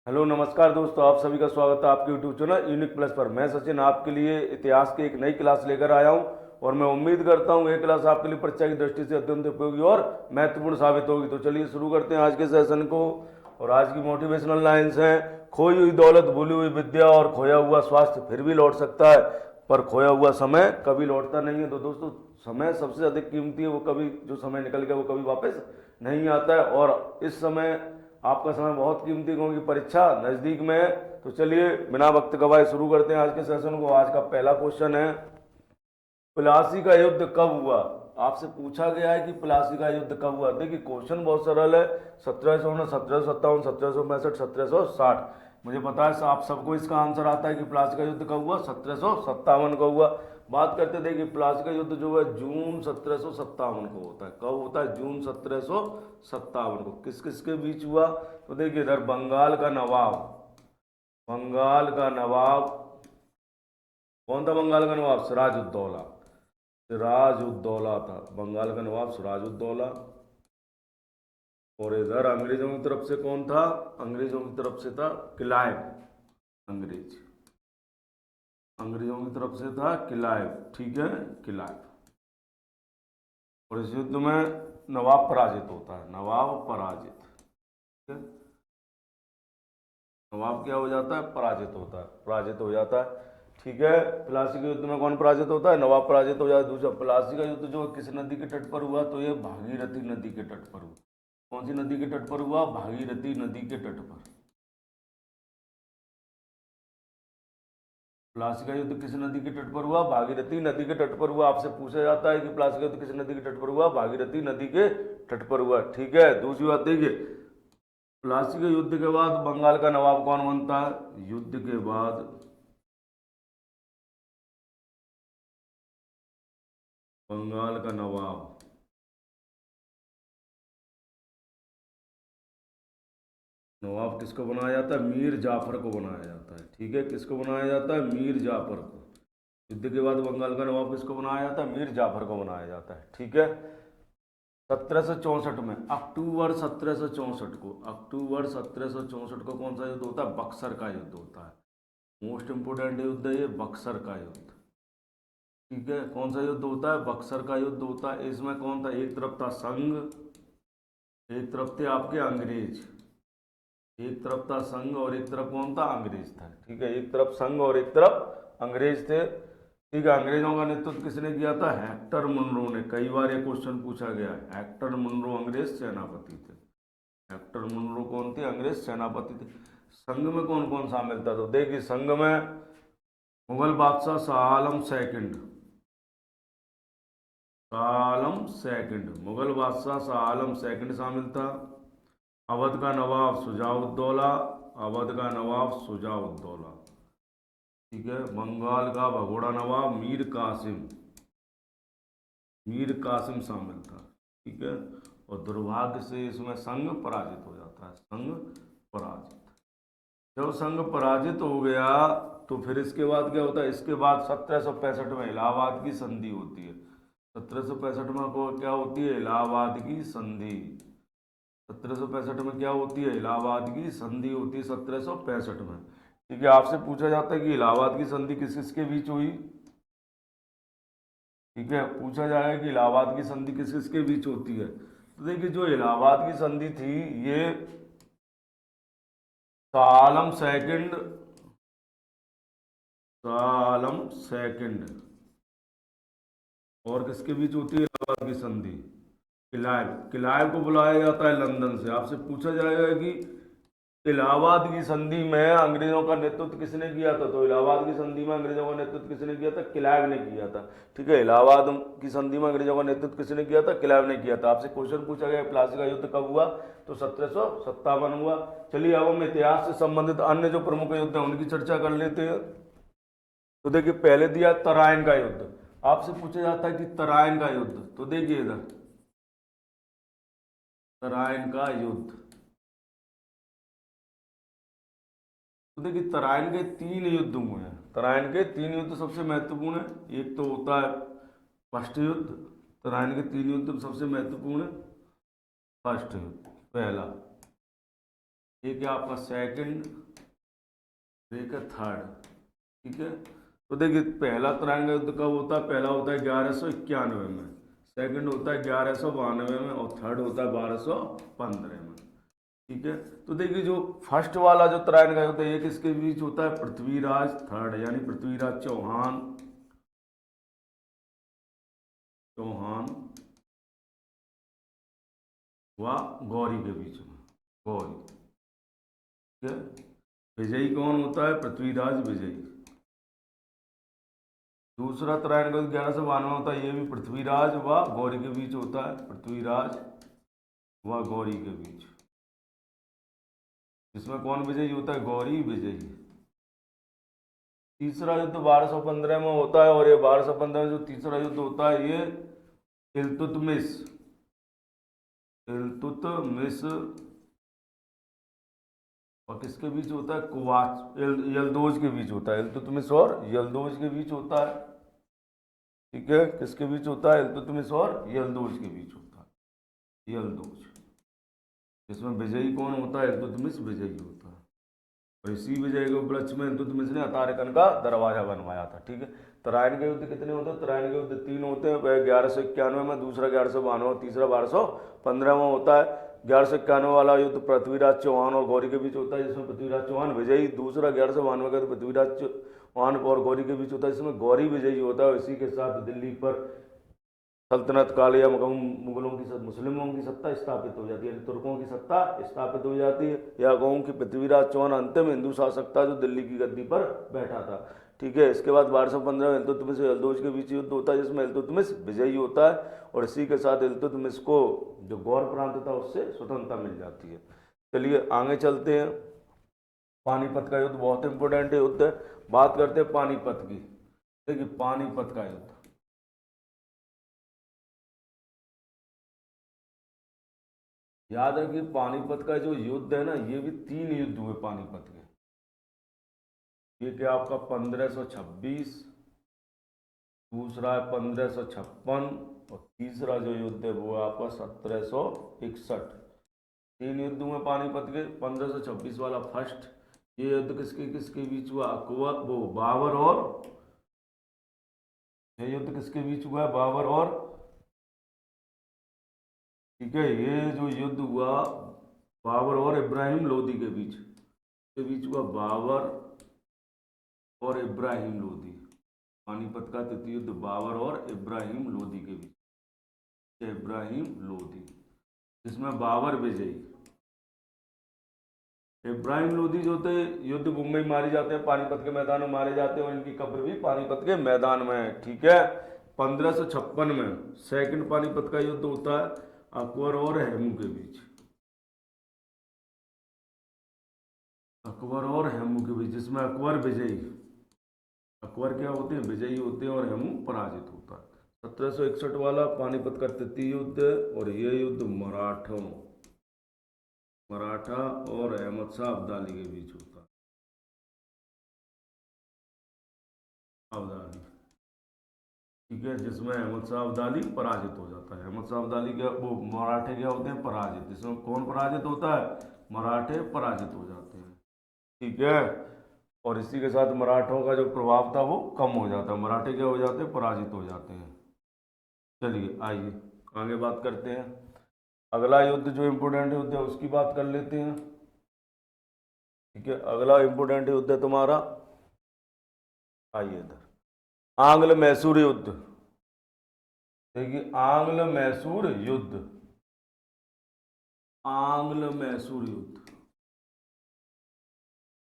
Hello नमस्कार दोस्तों, आप सभी का स्वागत है आपके यूट्यूब चैनल यूनिक प्लस पर। मैं सचिन आपके लिए इतिहास की एक नई क्लास लेकर आया हूं और मैं उम्मीद करता हूं ये क्लास आपके लिए परीक्षा की दृष्टि से अत्यंत उपयोगी और महत्वपूर्ण साबित होगी। तो चलिए शुरू करते हैं आज के सेशन को। और आज की मोटिवेशनल लाइन्स हैं, खोई हुई दौलत, भूली हुई विद्या और खोया हुआ स्वास्थ्य फिर भी लौट सकता है, पर खोया हुआ समय कभी लौटता नहीं है। तो दोस्तों, समय सबसे अधिक कीमती है, वो कभी जो समय निकल गया वो कभी वापस नहीं आता है। और इस समय आपका समय बहुत कीमती, क्योंकि परीक्षा नज़दीक में है। तो चलिए बिना वक्त गवाए शुरू करते हैं आज के सेशन को। आज का पहला क्वेश्चन है, प्लासी का युद्ध कब हुआ? आपसे पूछा गया है कि प्लासी का युद्ध कब हुआ। देखिए क्वेश्चन बहुत सरल है, 1700, 1757, 1765, 1760। मुझे पता है आप सबको इसका आंसर आता है कि प्लासी का युद्ध कब हुआ, 1757 को हुआ। बात करते, देखिए प्लासी का युद्ध जो है जून 1757 को होता है। कब होता है? जून 1757 को। किस किस के बीच हुआ? तो देखिए इधर बंगाल का नवाब कौन था? बंगाल का नवाब सिराजुद्दौला। सिराजुद्दौला था बंगाल का नवाब, सिराजुद्दौला। और इधर अंग्रेजों की तरफ से कौन था? अंग्रेजों की तरफ से था क्लाइव। अंग्रेजों की तरफ से था क्लाइव, ठीक है, क्लाइव। और इस युद्ध में नवाब पराजित होता है, नवाब पराजित, ठीक है। नवाब क्या हो जाता है? पराजित होता है, पराजित हो जाता है, ठीक है। प्लासी के युद्ध में कौन पराजित होता है? नवाब पराजित हो जाता है। दूसरा, प्लासी का युद्ध जो किस नदी के तट पर हुआ? तो ये भागीरथी नदी के तट पर हुआ। कौन सी नदी के तट पर हुआ? भागीरथी नदी के तट पर। प्लासी का युद्ध किस नदी के तट पर हुआ? भागीरथी नदी के तट पर हुआ। आपसे पूछा जाता है कि प्लासी का युद्ध किस नदी के तट पर हुआ? भागीरथी नदी के तट पर हुआ, ठीक है। दूसरी बात देखिए, प्लासी के युद्ध के बाद बंगाल का नवाब कौन बनता है? युद्ध के बाद बंगाल का नवाब, नवाब किसको बनाया जाता है? मीर जाफर को बनाया जाता है, ठीक है। किसको बनाया जाता है? मीर जाफर को। युद्ध के बाद बंगाल का नवाब किसको बनाया जाता है? मीर जाफर को बनाया जाता है, ठीक है। 1764 में, अक्टूबर 1764 को कौन सा युद्ध होता है? बक्सर का युद्ध होता है। मोस्ट इंपोर्टेंट युद्ध है ये, बक्सर का युद्ध, ठीक है। कौन सा युद्ध होता है? बक्सर का युद्ध होता है। इसमें कौन था? एक तरफ था संघ, एक तरफ थे आपके अंग्रेज। एक तरफ था संघ और एक तरफ कौन था? अंग्रेज था, ठीक है। एक तरफ संघ और एक तरफ अंग्रेज थे, ठीक है। अंग्रेजों का नेतृत्व किसने किया था? हेक्टर मुनरो ने। कई बार ये क्वेश्चन पूछा गया है। हेक्टर मुनरो अंग्रेज सेनापति थे। हेक्टर मुनरो कौन थे? अंग्रेज सेनापति थे। संघ में कौन कौन शामिल था? तो देखिए संघ में मुगल बादशाह शाह आलम सेकंड, मुगल बादशाह शाह आलम सेकंड शामिल था। अवध का नवाब शुजाउद्दौला, अवध का नवाब शुजाउद्दौला, ठीक है। बंगाल का भगोड़ा नवाब मीर कासिम शामिल था, ठीक है। और दुर्भाग्य से इसमें संघ पराजित हो जाता है, संघ पराजित। जब संघ पराजित हो गया तो फिर इसके बाद क्या होता है? इसके बाद 1765 में इलाहाबाद की संधि होती है। 1765 में को क्या होती है? इलाहाबाद की संधि। 1765 में क्या होती है? इलाहाबाद की संधि होती है 1765 में, ठीक है। आपसे पूछा जाता है कि इलाहाबाद की संधि किस किस के बीच हुई, ठीक है। पूछा जाएगा कि इलाहाबाद की संधि किस किस के बीच होती है। तो देखिए जो इलाहाबाद की संधि थी ये शाह आलम सेकंड, और किसके बीच होती है इलाहाबाद की संधि? क्लाइव, क्लाइव को बुलाया जाता है लंदन से। आपसे पूछा जाएगा कि इलाहाबाद की संधि में अंग्रेजों का नेतृत्व किसने किया था? तो इलाहाबाद की संधि में अंग्रेजों का नेतृत्व किसने किया था? क्लाइव ने किया था, ठीक है। इलाहाबाद की संधि में अंग्रेजों का नेतृत्व किसने किया था? क्लाइव ने किया था। आपसे क्वेश्चन पूछा गया प्लासी का युद्ध कब हुआ? तो 1757 हुआ। चलिए अब हम इतिहास से संबंधित अन्य जो प्रमुख युद्ध हैं उनकी चर्चा कर लेते हैं। तो देखिए पहले दिया तराइन का युद्ध। आपसे पूछा जाता है कि तराइन का युद्ध, तो देखिए इधर तराइन का युद्ध। तो देखिए तराइन के 3 युद्ध हुए हैं। तराइन के 3 युद्ध सबसे महत्वपूर्ण है। एक तो होता है फर्स्ट युद्ध, तराइन के 3 युद्ध सबसे महत्वपूर्ण है। फर्स्ट युद्ध पहला, ये क्या आपका सेकंड, एक है थर्ड। ठीक है, तो देखिए पहला तिरंगा युद्ध कब होता है? पहला होता है 1191 में, सेकंड होता है 1192 में, और थर्ड होता है 1215 में। ठीक है, तो देखिए जो फर्स्ट वाला जो तिरंगा युद्ध है ये किसके बीच होता है? पृथ्वीराज थर्ड यानी पृथ्वीराज चौहान, चौहान व गौरी के बीच में, गौरी। ठीक है, विजयी कौन होता है? पृथ्वीराज विजयी। दूसरा तिरंगा युद्ध 1192 होता है, ये भी पृथ्वीराज व गौरी के बीच होता है, पृथ्वीराज व गौरी के बीच। इसमें कौन विजयी होता है? गौरी विजयी। तीसरा युद्ध 1215 में होता है, और ये 1215 में जो तीसरा युद्ध होता है ये इल्तुतमिश, इल्तुतमिश और किसके बीच होता है? कुवाच यल्दोज के बीच होता है, इल्तुतमिश और यल्दोज के बीच होता है। ठीक है, किसके बीच होता है? इल्तुतमिश और यल्दोज के बीच होता है, यल्दोज। इसमें विजयी कौन होता है? इल्तुतमिश विजयी होता है, और इसी विजय के उपलक्ष्य में इल्तुतमिश ने अतारकन का दरवाजा बनवाया था। ठीक है, तराइन के युद्ध कितने होते हैं? तराइन के युद्ध 3 होते हैं, वह 1191 में, दूसरा 1192, तीसरा 1215 में होता है। 1191 वाला युद्ध पृथ्वीराज चौहान और गौरी के बीच होता है, जिसमें पृथ्वीराज चौहान विजयी। दूसरा 1192 का पृथ्वीराज चौहान और गौरी के बीच होता है, जिसमें गौरी विजयी होता है। इसी के साथ दिल्ली पर सल्तनत काल या मुगलों की मुस्लिमों की सत्ता स्थापित हो जाती है, यानी तुर्कों की सत्ता स्थापित हो जाती है। या कहूँ कि पृथ्वीराज चौहान अंतिम हिंदू शासक था जो दिल्ली की गद्दी पर बैठा था। ठीक है, इसके बाद 1215 में इल्तुतमिश और यल्दोज के बीच युद्ध होता है, जिसमें इल्तुतमिश विजयी होता है, और इसी के साथ इल्तुतमिश को जो गौर प्रांत था उससे स्वतंत्रता मिल जाती है। चलिए आगे चलते हैं। पानीपत का युद्ध बहुत इंपॉर्टेंट युद्ध है, बात करते हैं पानीपत की। देखिए पानीपत का युद्ध, याद रखिए पानीपत का जो युद्ध है ना, ये भी 3 युद्ध हुए पानीपत के। ये क्या आपका 1526, दूसरा है 1556, और तीसरा जो युद्ध है वो है आपका 1761। 3 युद्ध हुए पानीपत के। 1526 वाला फर्स्ट, ये युद्ध किसके किसके बीच हुआ? अकबर, वो बाबर और, ये युद्ध किसके बीच हुआ है? बाबर और, ठीक है, ये जो युद्ध हुआ बाबर और इब्राहिम लोदी के बीच हुआ, बाबर और इब्राहिम लोदी। पानीपत का तृतीय युद्ध बाबर और इब्राहिम लोदी के बीच, इब्राहिम लोदी, जिसमें बाबर विजयी। इब्राहिम लोदी जो थे युद्ध भूमि में मारे जाते हैं, पानीपत के मैदान में मारे जाते हैं, और इनकी कब्र भी पानीपत के मैदान में है। ठीक है, 1556 में सेकंड पानीपत का युद्ध होता है अकबर और हेमू के बीच, अकबर और हेमू के बीच, जिसमें अकबर विजयी, अकबर क्या होते हैं? विजयी होते हैं, और हेमू पराजित होता है। 1761 वाला पानीपत का तृतीय युद्ध है, और ये युद्ध मराठा और अहमद शाह अब्दाली के बीच होता है, अब्दाली। ठीक है, जिसमें अहमद शाह अब्दाली पराजित हो जाता है। अहमद शाह अब्दाली क्या, वो मराठे क्या होते हैं? पराजित। जिसमें कौन पराजित होता है? मराठे पराजित हो जाते हैं। ठीक है, और इसी के साथ मराठों का जो प्रभाव था वो कम हो जाता है, मराठे क्या हो जाते हैं? पराजित हो जाते हैं। चलिए आइए आगे बात करते हैं। अगला युद्ध जो इम्पोर्टेंट युद्ध है उसकी बात कर लेते हैं। ठीक है, अगला इम्पोर्टेंट युद्ध है तुम्हारा, आइए इधर, आंग्ल मैसूर युद्ध। देखिए आंग्ल मैसूर युद्ध, आंग्ल मैसूर युद्ध,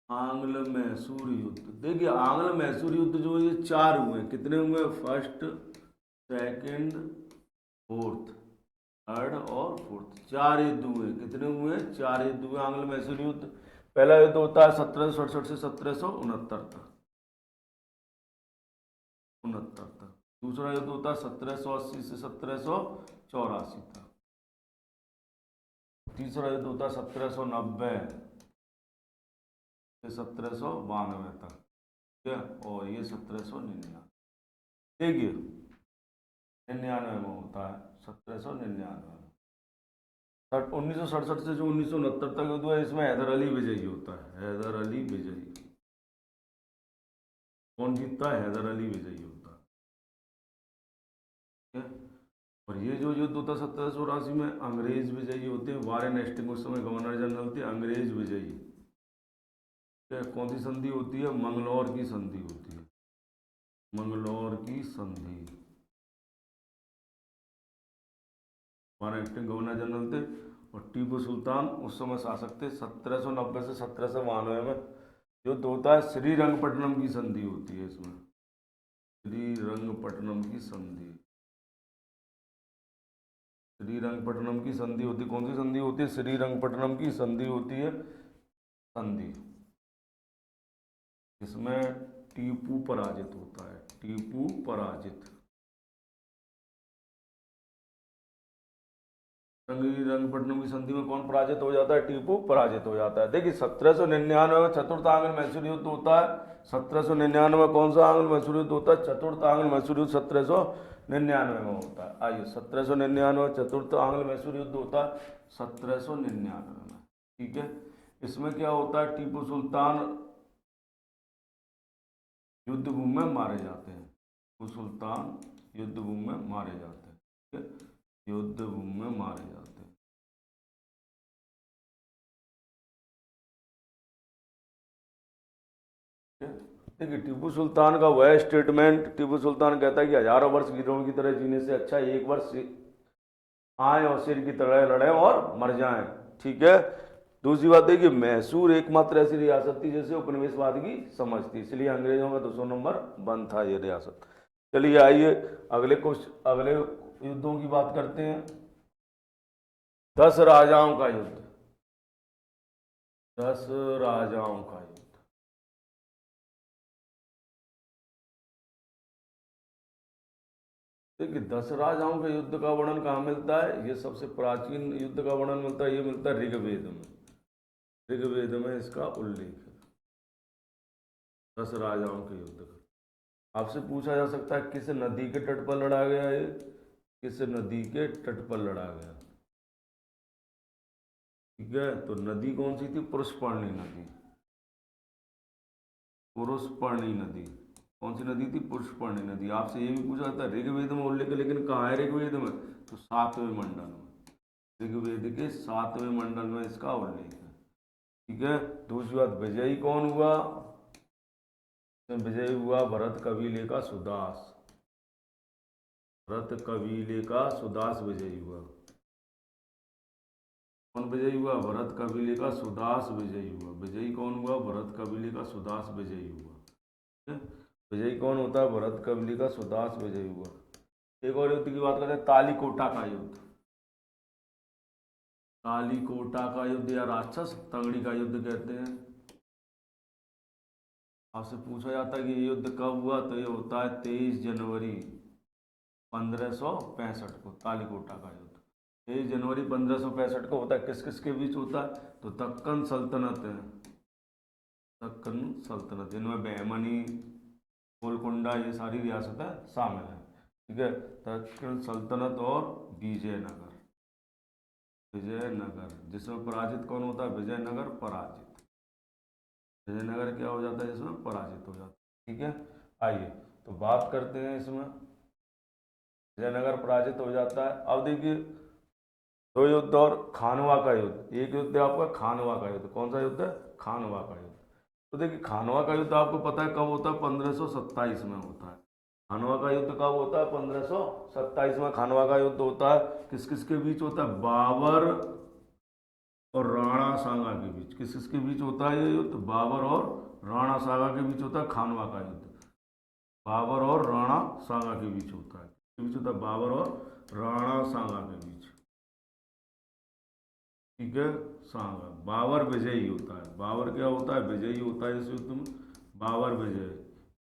आंग्ल मैसूर युद्ध। देखिए आंग्ल मैसूर युद्ध जो ये 4 हुए, कितने हुए? फर्स्ट, सेकंड, फोर्थ, थर्ड और फोर्थ, 4 युद्ध हुए। कितने हुए? 4 युद्ध हुए आंग्ल मैसूर युद्ध। पहला युद्ध होता है 1767 से 1769 तक, 69 तक। दूसरा युद्ध होता है 1780 से 1784 तक। तीसरा युद्ध होता है 1790 से 1792 तक। ठीक है, और ये 1799, देखिए 99 में होता है, 1799 में। 1967 से जो 1969 तक युद्ध हुआ, इसमें हैदर अली विजयी होता है। हैदर अली विजयी। कौन जीतता है? हैदर अली विजयी होता है। और ये जो युद्ध होता है 1784 में, अंग्रेज विजयी होते हैं। वारेन हेस्टिंग्स उस समय गवर्नर जनरल होते हैं, अंग्रेज विजयी। कौन सी संधि होती है? मंगलौर की संधि होती है। मंगलौर की संधि। वारेन हेस्टिंग्स गवर्नर जनरल थे और टीपू सुल्तान उस समय शासक थे। 1790 से 1792 में युद्ध होता है। श्रीरंगपट्टनम की संधि होती है इसमें। श्रीरंगपट्टनम की संधि। श्रीरंगपट्टनम की संधि होती, कौन सी संधि होती है? श्रीरंगपट्टनम की संधि होती है। संधि इसमें टीपू पराजित होता है। टीपू पराजित। श्रीरंगपट्टनम की संधि में कौन पराजित हो जाता है? टीपू पराजित हो जाता है। देखिए 1799 में चतुर्थ आंग्ल मैसूर युद्ध होता है। 1799 में कौन सा आंग्ल मैसूर युद्ध होता है? चतुर्थ आंग्ल मैसूर युद्ध 1799 में होता है। आइए 1799 चतुर्थ आंग्ल मैसूर युद्ध होता है 1799 में। ठीक है, इसमें क्या होता है? टीपू सुल्तान युद्ध भूमि में मारे जाते हैं। टीपू सुल्तान युद्ध भूमि में मारे जाते हैं। ठीक है, युद्ध भूमि में मारे जाते हैं। देखिए टीपू सुल्तान का वह स्टेटमेंट, टीपू सुल्तान कहता है कि हजारों वर्ष गिरोह की तरह जीने से अच्छा एक वर्ष आए और शेर की तरह लड़ें और मर जाएं। ठीक है। दूसरी बात है कि मैसूर एकमात्र ऐसी रियासत थी जैसे उपनिवेशवाद की समझ थी, इसलिए अंग्रेजों का 200 नंबर बंद था ये रियासत। चलिए आइए अगले युद्धों की बात करते हैं। 10 राजाओं का युद्ध। 10 राजाओं का युद्ध। देखिए 10 राजाओं के युद्ध का वर्णन कहाँ मिलता है? ये सबसे प्राचीन युद्ध का वर्णन मिलता है, ये मिलता है ऋग्वेद में। ऋग्वेद में इसका उल्लेख है 10 राजाओं के युद्ध का। आपसे पूछा जा सकता है किस नदी के तट पर लड़ा गया है? किस नदी के तट पर लड़ा गया? ठीक है, तो नदी कौन सी थी? पुष्करणी नदी। पुष्करणी नदी। कौन सी नदी थी? पुष्करणी नदी। आपसे ये भी पूछा जाता है ऋग्वेद में उल्लेख है, लेकिन कहाँ है ऋग्वेद में? तो 7वें मंडल में। ऋग्वेद के 7वें मंडल में इसका उल्लेख है। ठीक है। दूसरी बात, विजयी कौन हुआ? विजयी हुआ भरत कबीले का सुदास। भरत कबीले का सुदास विजयी हुआ। कौन विजयी हुआ? भरत कबीले का सुदास विजयी हुआ। विजयी कौन हुआ? भरत कबीले का सुदास विजयी हुआ। ठीक है, विजयी कौन होता है? भरत कबीले का सुदास विजयी हुआ। एक और युद्ध की बात करते हैं, तालीकोटा का युद्ध। तालीकोटा का युद्ध या राक्षस तगड़ी का युद्ध कहते हैं। आपसे पूछा जाता है कि ये युद्ध कब हुआ? तो ये होता है 23 जनवरी 1565 को। तालीकोटा का युद्ध 23 जनवरी 1565 को होता है। किस किस के बीच होता है? तो दक्कन सल्तनत है। दक्कन सल्तनत, इनमें बहमनी, गोलकुंडा, ये सारी रियासतें शामिल हैं। ठीक है, दक्कन सल्तनत और विजयनगर। विजयनगर, जिसमें पराजित कौन होता है? विजयनगर पराजित। विजयनगर क्या हो जाता है? इसमें पराजित हो जाता है। ठीक है, आइए तो बात करते हैं इसमें। विजयनगर पराजित हो जाता है। अब देखिए 2 युद्ध और खानवा का युद्ध। एक युद्ध है आपका खानवा का युद्ध। कौन सा युद्ध है? खानवा का युद्ध। तो देखिए खानवा का युद्ध आपको पता है कब होता है? 1527 में होता है। खानवा का युद्ध कब होता है? 1527 में खानवा का युद्ध होता है। किस किस के बीच होता है? बाबर और राणा सांगा के बीच। किस किस के बीच होता है ये युद्ध? बाबर और राणा सांगा के बीच होता है खानवा का युद्ध। बाबर और राणा सांगा के बीच होता है। किसके बीच होता है? बाबर और राणा सांगा के बीच। ठीक है, सांगा। बाबर विजयी होता है। बाबर क्या होता है? विजयी होता है इस युद्ध में। बाबर विजय।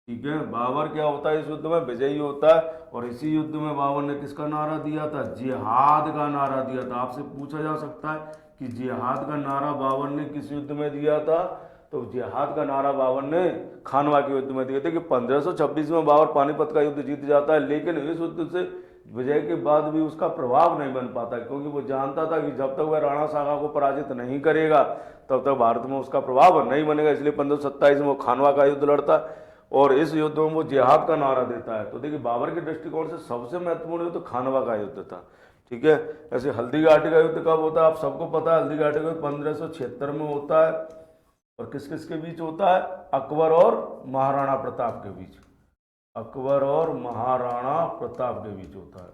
ठीक है, बाबर क्या होता है? इस युद्ध में विजयी होता है। और इसी युद्ध में बाबर ने किसका नारा दिया था? जिहाद का नारा दिया था। आपसे पूछा जा सकता है कि जिहाद का नारा बाबर ने किस युद्ध में दिया था? तो जिहाद का नारा बाबर ने खानवा के युद्ध में दिया था। कि 1526 में बाबर पानीपत का युद्ध जीत जाता है, लेकिन इस युद्ध से विजय के बाद भी उसका प्रभाव नहीं बन पाता, क्योंकि वो जानता था कि जब तक वह राणा सांगा को पराजित नहीं करेगा तब तक भारत में उसका प्रभाव नहीं बनेगा। इसलिए 1527 में वो खानवा का युद्ध लड़ता है और इस युद्ध में वो जिहाद का नारा देता है। तो देखिए बाबर के दृष्टिकोण से सबसे महत्वपूर्ण युद्ध खानवा का युद्ध था। ठीक है, ऐसे हल्दी घाटी का युद्ध कब होता है आप सबको पता है। हल्दी घाटी का युद्ध 1576 में होता है और किस किस के बीच होता है, अकबर और महाराणा प्रताप के बीच। अकबर और महाराणा प्रताप के बीच होता है,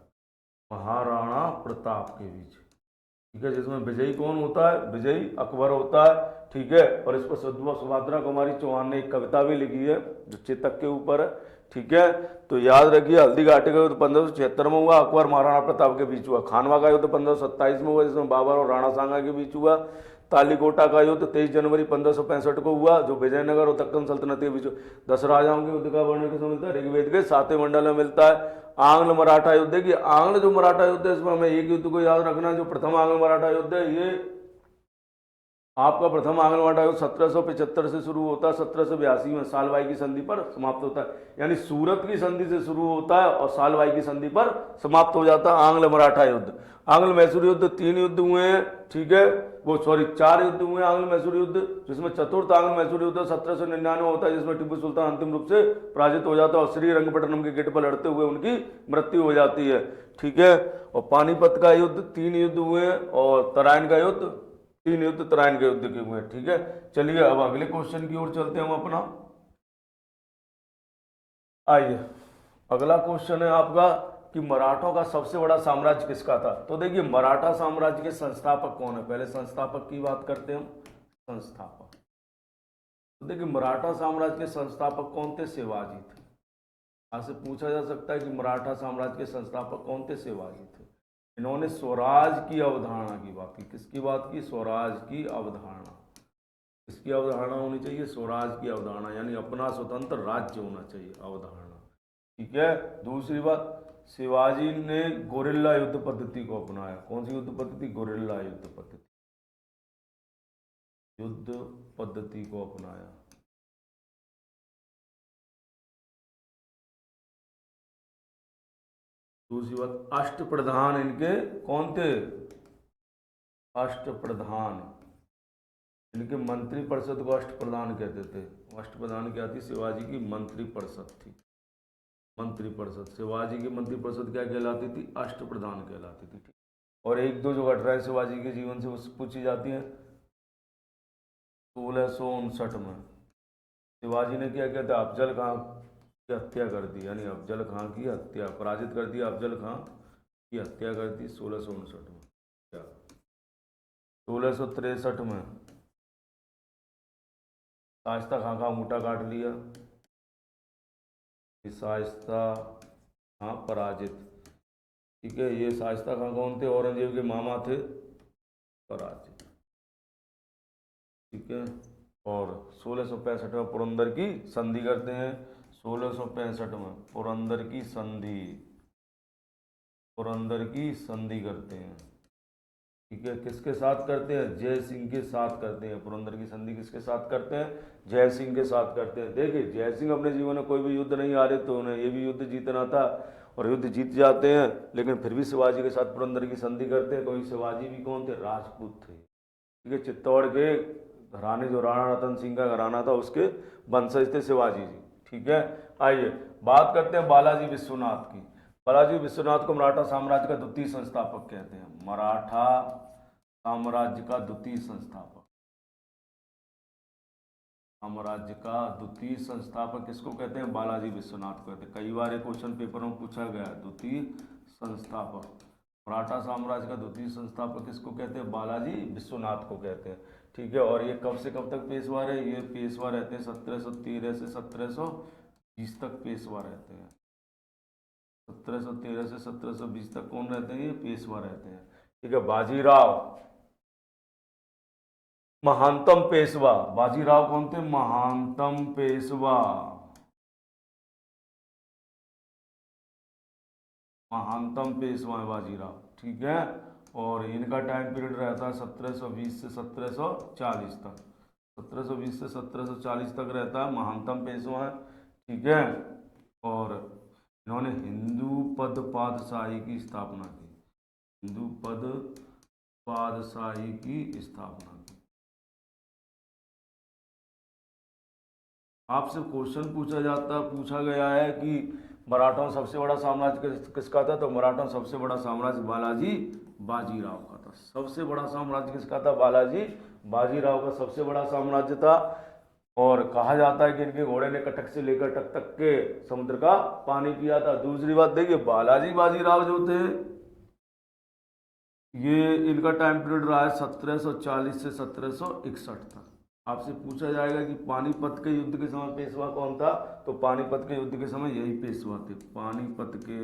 महाराणा प्रताप के बीच। ठीक है, जिसमें विजयी कौन होता है, विजयी अकबर होता है। ठीक है, और इस पर सुभद्रा कुमारी चौहान ने एक कविता भी लिखी है जो चेतक के ऊपर है। ठीक है, तो याद रखिए हल्दी घाटी का युद्ध 1576 में हुआ, अकबर महाराणा प्रताप के बीच हुआ। खानवा का युद्ध 1527 में हुआ, जिसमें बाबर और राणा सांगा के बीच हुआ। तालीकोटा का युद्ध 23 जनवरी 1565 को हुआ, जो विजयनगर और दक्कन सल्तनत के बीच 10 राजाओं के युद्ध का वर्णन किसमें मिलता है, ऋग्वेद के 7वें मंडल में मिलता है। आंग्ल मराठा युद्ध की, आंग्ल जो मराठा युद्ध है इसमें हमें एक युद्ध को याद रखना, जो प्रथम आंग्ल मराठा युद्ध है ये आपका प्रथम आंग्ल मराठा युद्ध 1775 से शुरू होता है, 1782 में सालबाई की संधि पर समाप्त होता है। यानी सूरत की संधि से शुरू होता है और सालबाई की संधि पर समाप्त हो जाता है आंग्ल मराठा युद्ध। आंग्ल मैसूर युद्ध 3 युद्ध हुए हैं। ठीक है, वो 4 युद्ध हुए हैं आंग्ल मैसूर युद्ध, जिसमें चतुर्थ आंग्ल मैसूर युद्ध 1799 होता है, जिसमें टिप्पू सुल्तान अंतिम रूप से पराजित हो जाता है और श्रीरंगपट्टनम के गेट पर लड़ते हुए उनकी मृत्यु हो जाती है। ठीक है, और पानीपत का युद्ध 3 युद्ध हुए हैं और तराइन का युद्ध 3 युद्ध तराइन के युद्ध के हुए। ठीक है, चलिए अब अगले क्वेश्चन की ओर चलते हैं हम अपना। आइए अगला क्वेश्चन है आपका कि मराठों का सबसे बड़ा साम्राज्य किसका था। तो देखिए मराठा साम्राज्य के संस्थापक कौन है, पहले संस्थापक की बात करते हैं हम। संस्थापक, तो देखिए मराठा साम्राज्य के संस्थापक कौन थे, शिवाजी थे। आपसे पूछा जा सकता है कि मराठा साम्राज्य के संस्थापक कौन थे, शिवाजी थे। इन्होंने स्वराज की अवधारणा की बात की, किसकी बात की, स्वराज की अवधारणा। किसकी अवधारणा होनी चाहिए, स्वराज की अवधारणा, यानी अपना स्वतंत्र राज्य होना चाहिए, अवधारणा। ठीक है, दूसरी बात शिवाजी ने गोरिल्ला युद्ध पद्धति को अपनाया। कौन सी युद्ध पद्धति, गोरिल्ला युद्ध पद्धति, युद्ध पद्धति को अपनाया। दूसरी बात अष्टप्रधान इनके कौन थे, अष्टप्रधान, इनके मंत्री परिषद को अष्टप्रधान कहते थे। अष्टप्रधान क्या थी, शिवाजी की मंत्री परिषद थी, मंत्री परिषद। शिवाजी की मंत्री परिषद क्या कहलाती थी, अष्टप्रधान कहलाती थी। और एक दो जो घटनाएं शिवाजी के जीवन से पूछी जाती हैं। 1659 में शिवाजी ने क्या किया था, अफजल खां की हत्या कर दी, यानी अफजल खां की हत्या, पराजित कर दिया, अफजल खां की हत्या कर दी 1659 में। क्या 1663 में शाइस्ता खां का अंगूठा काट लिया, शाइस्ता खां पराजित। ठीक है, ये शाइस्ता खां कौन थे, औरंगजेब के मामा थे, पराजित। ठीक है, और 1665 में पुरंदर की संधि करते हैं। 1665 में पुरंदर की संधि, पुरंदर की संधि करते हैं। ठीक है, किसके साथ करते हैं, जय सिंह के साथ करते हैं। पुरंदर की संधि किसके साथ करते हैं, जय सिंह के साथ करते हैं। देखिए जय सिंह अपने जीवन में कोई भी युद्ध नहीं हारे, तो उन्हें ये भी युद्ध जीतना था और युद्ध जीत जाते हैं, लेकिन फिर भी शिवाजी के साथ पुरंदर की संधि करते हैं, क्योंकि शिवाजी भी कौन थे, राजपूत थे। ठीक है, चित्तौड़ के घराने जो राणा रतन सिंह का घराना था उसके वंशज थे शिवाजी जी। ठीक है, आइए बात करते हैं बालाजी विश्वनाथ की। बालाजी विश्वनाथ को मराठा साम्राज्य का द्वितीय संस्थापक कहते हैं। मराठा साम्राज्य का द्वितीय संस्थापक, साम्राज्य का द्वितीय संस्थापक किसको कहते हैं, बालाजी विश्वनाथ को कहते हैं। कई बार क्वेश्चन पेपर में पूछा गया द्वितीय संस्थापक, मराठा साम्राज्य का द्वितीय संस्थापक किसको कहते हैं, बालाजी विश्वनाथ को कहते हैं। ठीक है, और ये कब से कब तक पेशवा रहे, ये पेशवा रहते हैं 1713 से 1720 तक पेशवा रहते हैं। 1713 से 1720 तक कौन रहते हैं, ये पेशवा रहते हैं। ठीक है, बाजीराव महानतम पेशवा, बाजीराव कौन थे, महानतम पेशवा, महानतम पेशवा है बाजीराव। ठीक है, और इनका टाइम पीरियड रहता है 1720 से 1740 तक, 1720 से 1740 तक रहता है, महानतम पेशवा है। ठीक है, और इन्होंने हिंदू पद पातशाही की स्थापना की, हिंदू पद पातशाही की स्थापना की। आपसे क्वेश्चन पूछा गया है कि मराठों में सबसे बड़ा साम्राज्य किसका था, तो मराठों में सबसे बड़ा साम्राज्य बालाजी बाजीराव का था। सबसे बड़ा साम्राज्य किसका था, बालाजी बाजीराव का सबसे बड़ा साम्राज्य था। और कहा जाता है कि इनके घोड़े ने कटक से लेकर टक तक के समुद्र का पानी पिया था। दूसरी बात देखिए, बालाजी बाजीराव जो थे, ये इनका टाइम पीरियड रहा है 1740 से 1761 तक। आपसे पूछा जाएगा कि पानीपत के युद्ध के समय पेशवा कौन था, तो पानीपत के युद्ध के समय यही पेशवा थे। पानीपत के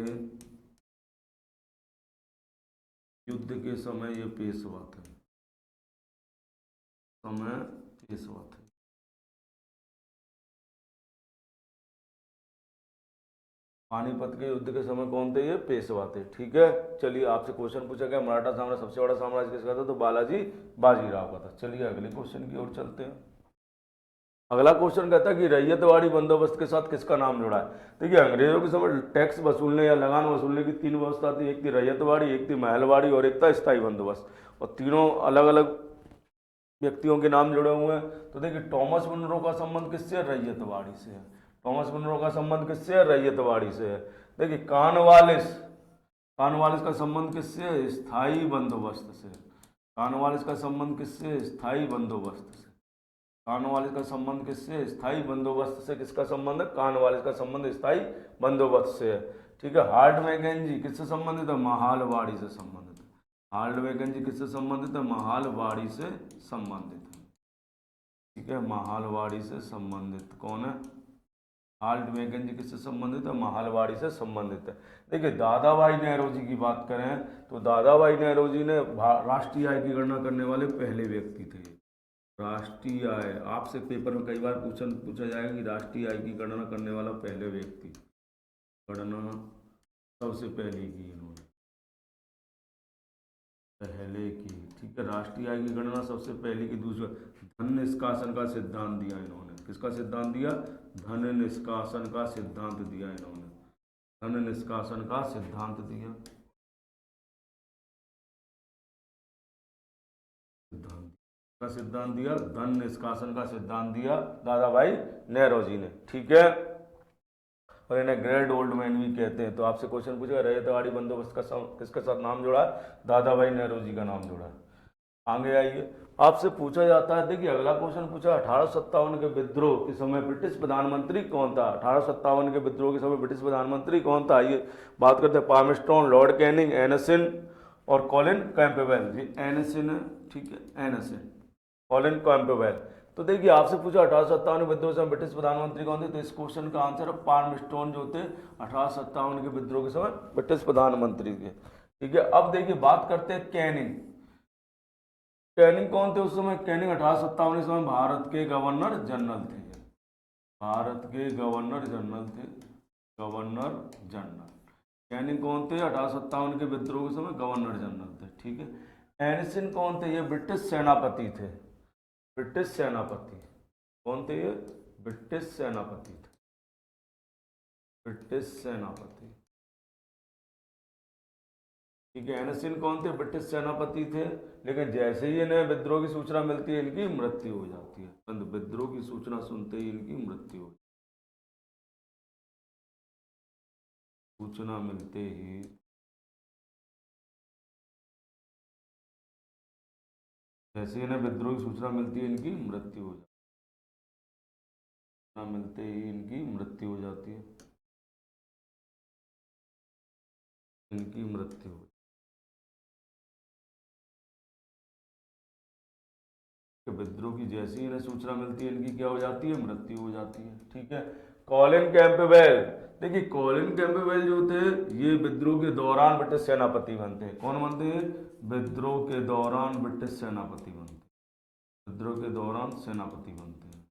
युद्ध के समय ये पेशवा थे, समय पेशवा थे। पानीपत के युद्ध के समय कौन थे, ये पेशवा थे। ठीक है, चलिए आपसे क्वेश्चन पूछा गया मराठा साम्राज्य सबसे बड़ा साम्राज्य किसका था, तो बालाजी बाजीराव का था। चलिए अगले क्वेश्चन की ओर चलते हैं। अगला क्वेश्चन कहता है कि रैयतवाड़ी बंदोबस्त के साथ किसका नाम जुड़ा है। देखिए, अंग्रेजों के समय टैक्स वसूलने या लगान वसूलने की तीन व्यवस्था थी, एक थी रैयतवाड़ी, एक थी महलवाड़ी और एक था स्थायी बंदोबस्त। और तीनों अलग अलग व्यक्तियों के नाम जुड़े हुए हैं। तो देखिए, टॉमस मुनरो का संबंध किससे है, रैयतवाड़ी से है। टॉमस मुनरो का संबंध किससे है, रैयतवाड़ी से है। देखिए, कानवालिस का संबंध किससे है, स्थायी बंदोबस्त से। कानवालिस का संबंध किससे है, स्थायी बंदोबस्त से। कानवालिस का संबंध किससे, स्थायी बंदोबस्त से। किसका संबंध है, कानवालिस का संबंध स्थायी बंदोबस्त से है। ठीक है, हार्ड मैकेंजी किससे संबंधित है, महालवाड़ी से संबंधित है। हार्ड मैकेंजी किससे संबंधित है, महालवाड़ी से संबंधित है। ठीक है, महालवाड़ी से संबंधित कौन है, हार्ड मैकेंजी किससे संबंधित है, महालवाड़ी से संबंधित है। देखिए, दादा भाई नौरोजी की बात करें तो दादा भाई नौरोजी ने राष्ट्रीय आय की गणना करने वाले पहले व्यक्ति थे। राष्ट्रीय आय, आपसे पेपर में कई बार पूछा जाएगा कि राष्ट्रीय आय की गणना करने वाला पहले व्यक्ति, गणना सबसे पहले की इन्होंने, पहले की। ठीक है, राष्ट्रीय आय की गणना सबसे पहले की। दूसरा, धन निष्कासन का सिद्धांत दिया इन्होंने। किसका सिद्धांत दिया, धन निष्कासन का सिद्धांत दिया इन्होंने। धन निष्कासन का सिद्धांत दिया, सिद्धांत का सिद्धांत दिया, धन निष्कासन का सिद्धांत दिया दादा भाई नौरोजी ने। ठीक है, और इन्हें ग्रेट ओल्ड मैन भी कहते हैं। तो आपसे क्वेश्चन पूछेगा रैयतवाड़ी बंदोबस्त का किसके साथ नाम जुड़ा है, दादा भाई नौरोजी का नाम जुड़ा है। आगे आइए, आपसे पूछा जाता है, देखिए अगला क्वेश्चन पूछा 1857 के विद्रोह के समय ब्रिटिश प्रधानमंत्री कौन था। 1857 के विद्रोह के समय ब्रिटिश प्रधानमंत्री कौन था, ये बात करते हैं। पामस्टोन, लॉर्ड कैनिंग, एनिसन और कॉलिन कैंपबेल। जी एनिसन है, ठीक है, एनिसन, कॉलिन कैंपबेल। तो देखिए, आपसे पूछा 1857 विद्रोह से ब्रिटिश प्रधानमंत्री कौन थे, तो इस क्वेश्चन का आंसर है पामस्टोन, जो थे 1857 के विद्रोह के समय ब्रिटिश प्रधानमंत्री थे। ठीक है, अब देखिए बात करते हैं कैनिंग। कैनिंग कौन थे उस समय, कैनिंग 1857 के समय भारत के गवर्नर जनरल थे। भारत के गवर्नर जनरल थे, गवर्नर जनरल। कैनिंग कौन थे, 1857 के विद्रोह के समय गवर्नर जनरल थे। ठीक है, एनिसन कौन थे, ये ब्रिटिश सेनापति थे, ब्रिटिश सेनापति। कौन थे ये, ब्रिटिश सेनापति थे, ब्रिटिश सेनापति। ठीक है, एनिसन कौन थे, ब्रिटिश सेनापति थे। लेकिन जैसे ही इन्हें विद्रोह की सूचना मिलती है, इनकी मृत्यु हो जाती है। विद्रोह की सूचना सुनते ही इनकी मृत्यु हो, सूचना मिलते ही, जैसे इन्हें विद्रोह की सूचना मिलती है इनकी मृत्यु हो जाती है, सूचना मिलते ही इनकी मृत्यु हो जाती है, इनकी मृत्यु हो, विद्रोह की जैसी इन्हें सूचना मिलती है इनकी क्या हो जाती है, मृत्यु हो जाती है। ठीक है, कॉलिन कैंपबेल। देखिए, कॉलिन कैंपबेल जो थे, ये विद्रोह के दौरान ब्रिटिश सेनापति बनते हैं। कौन बनते हैं, विद्रोह के दौरान ब्रिटिश सेनापति बनते हैं, विद्रोह के दौरान सेनापति बनते हैं।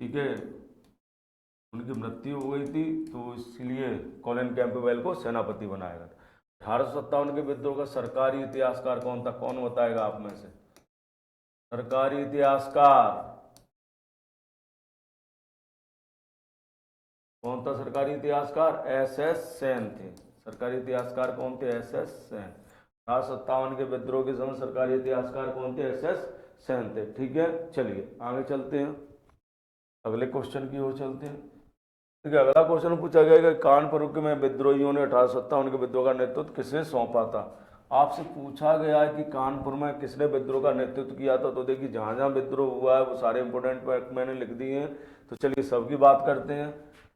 ठीक है, उनकी मृत्यु हो गई थी, तो इसलिए कॉलिन कैंपबेल को सेनापति बनाया गया था। 1857 के विद्रोह का सरकारी इतिहासकार कौन था, कौन बताएगा आप में से, सरकारी इतिहासकार। कौन था सरकारी इतिहासकार? एस एस सेन थे। सरकारी इतिहासकार कौन थे? S S Sen. 1857 के विद्रोह के समय सरकारी इतिहासकार कौन थे? एस एस सेन थे। ठीक है, चलिए आगे चलते हैं, अगले क्वेश्चन की ओर चलते हैं। ठीक है, अगला क्वेश्चन पूछा गया कि कानपुर में विद्रोहियों ने 1857 के विद्रोह का नेतृत्व किसे सौंपा था? आपसे पूछा गया है कि कानपुर में किसने विद्रोह का नेतृत्व किया था। तो देखिए जहाँ जहाँ विद्रोह हुआ है वो सारे इंपोर्टेंट पॉइंट मैंने लिख दिए हैं, तो चलिए सबकी बात करते हैं।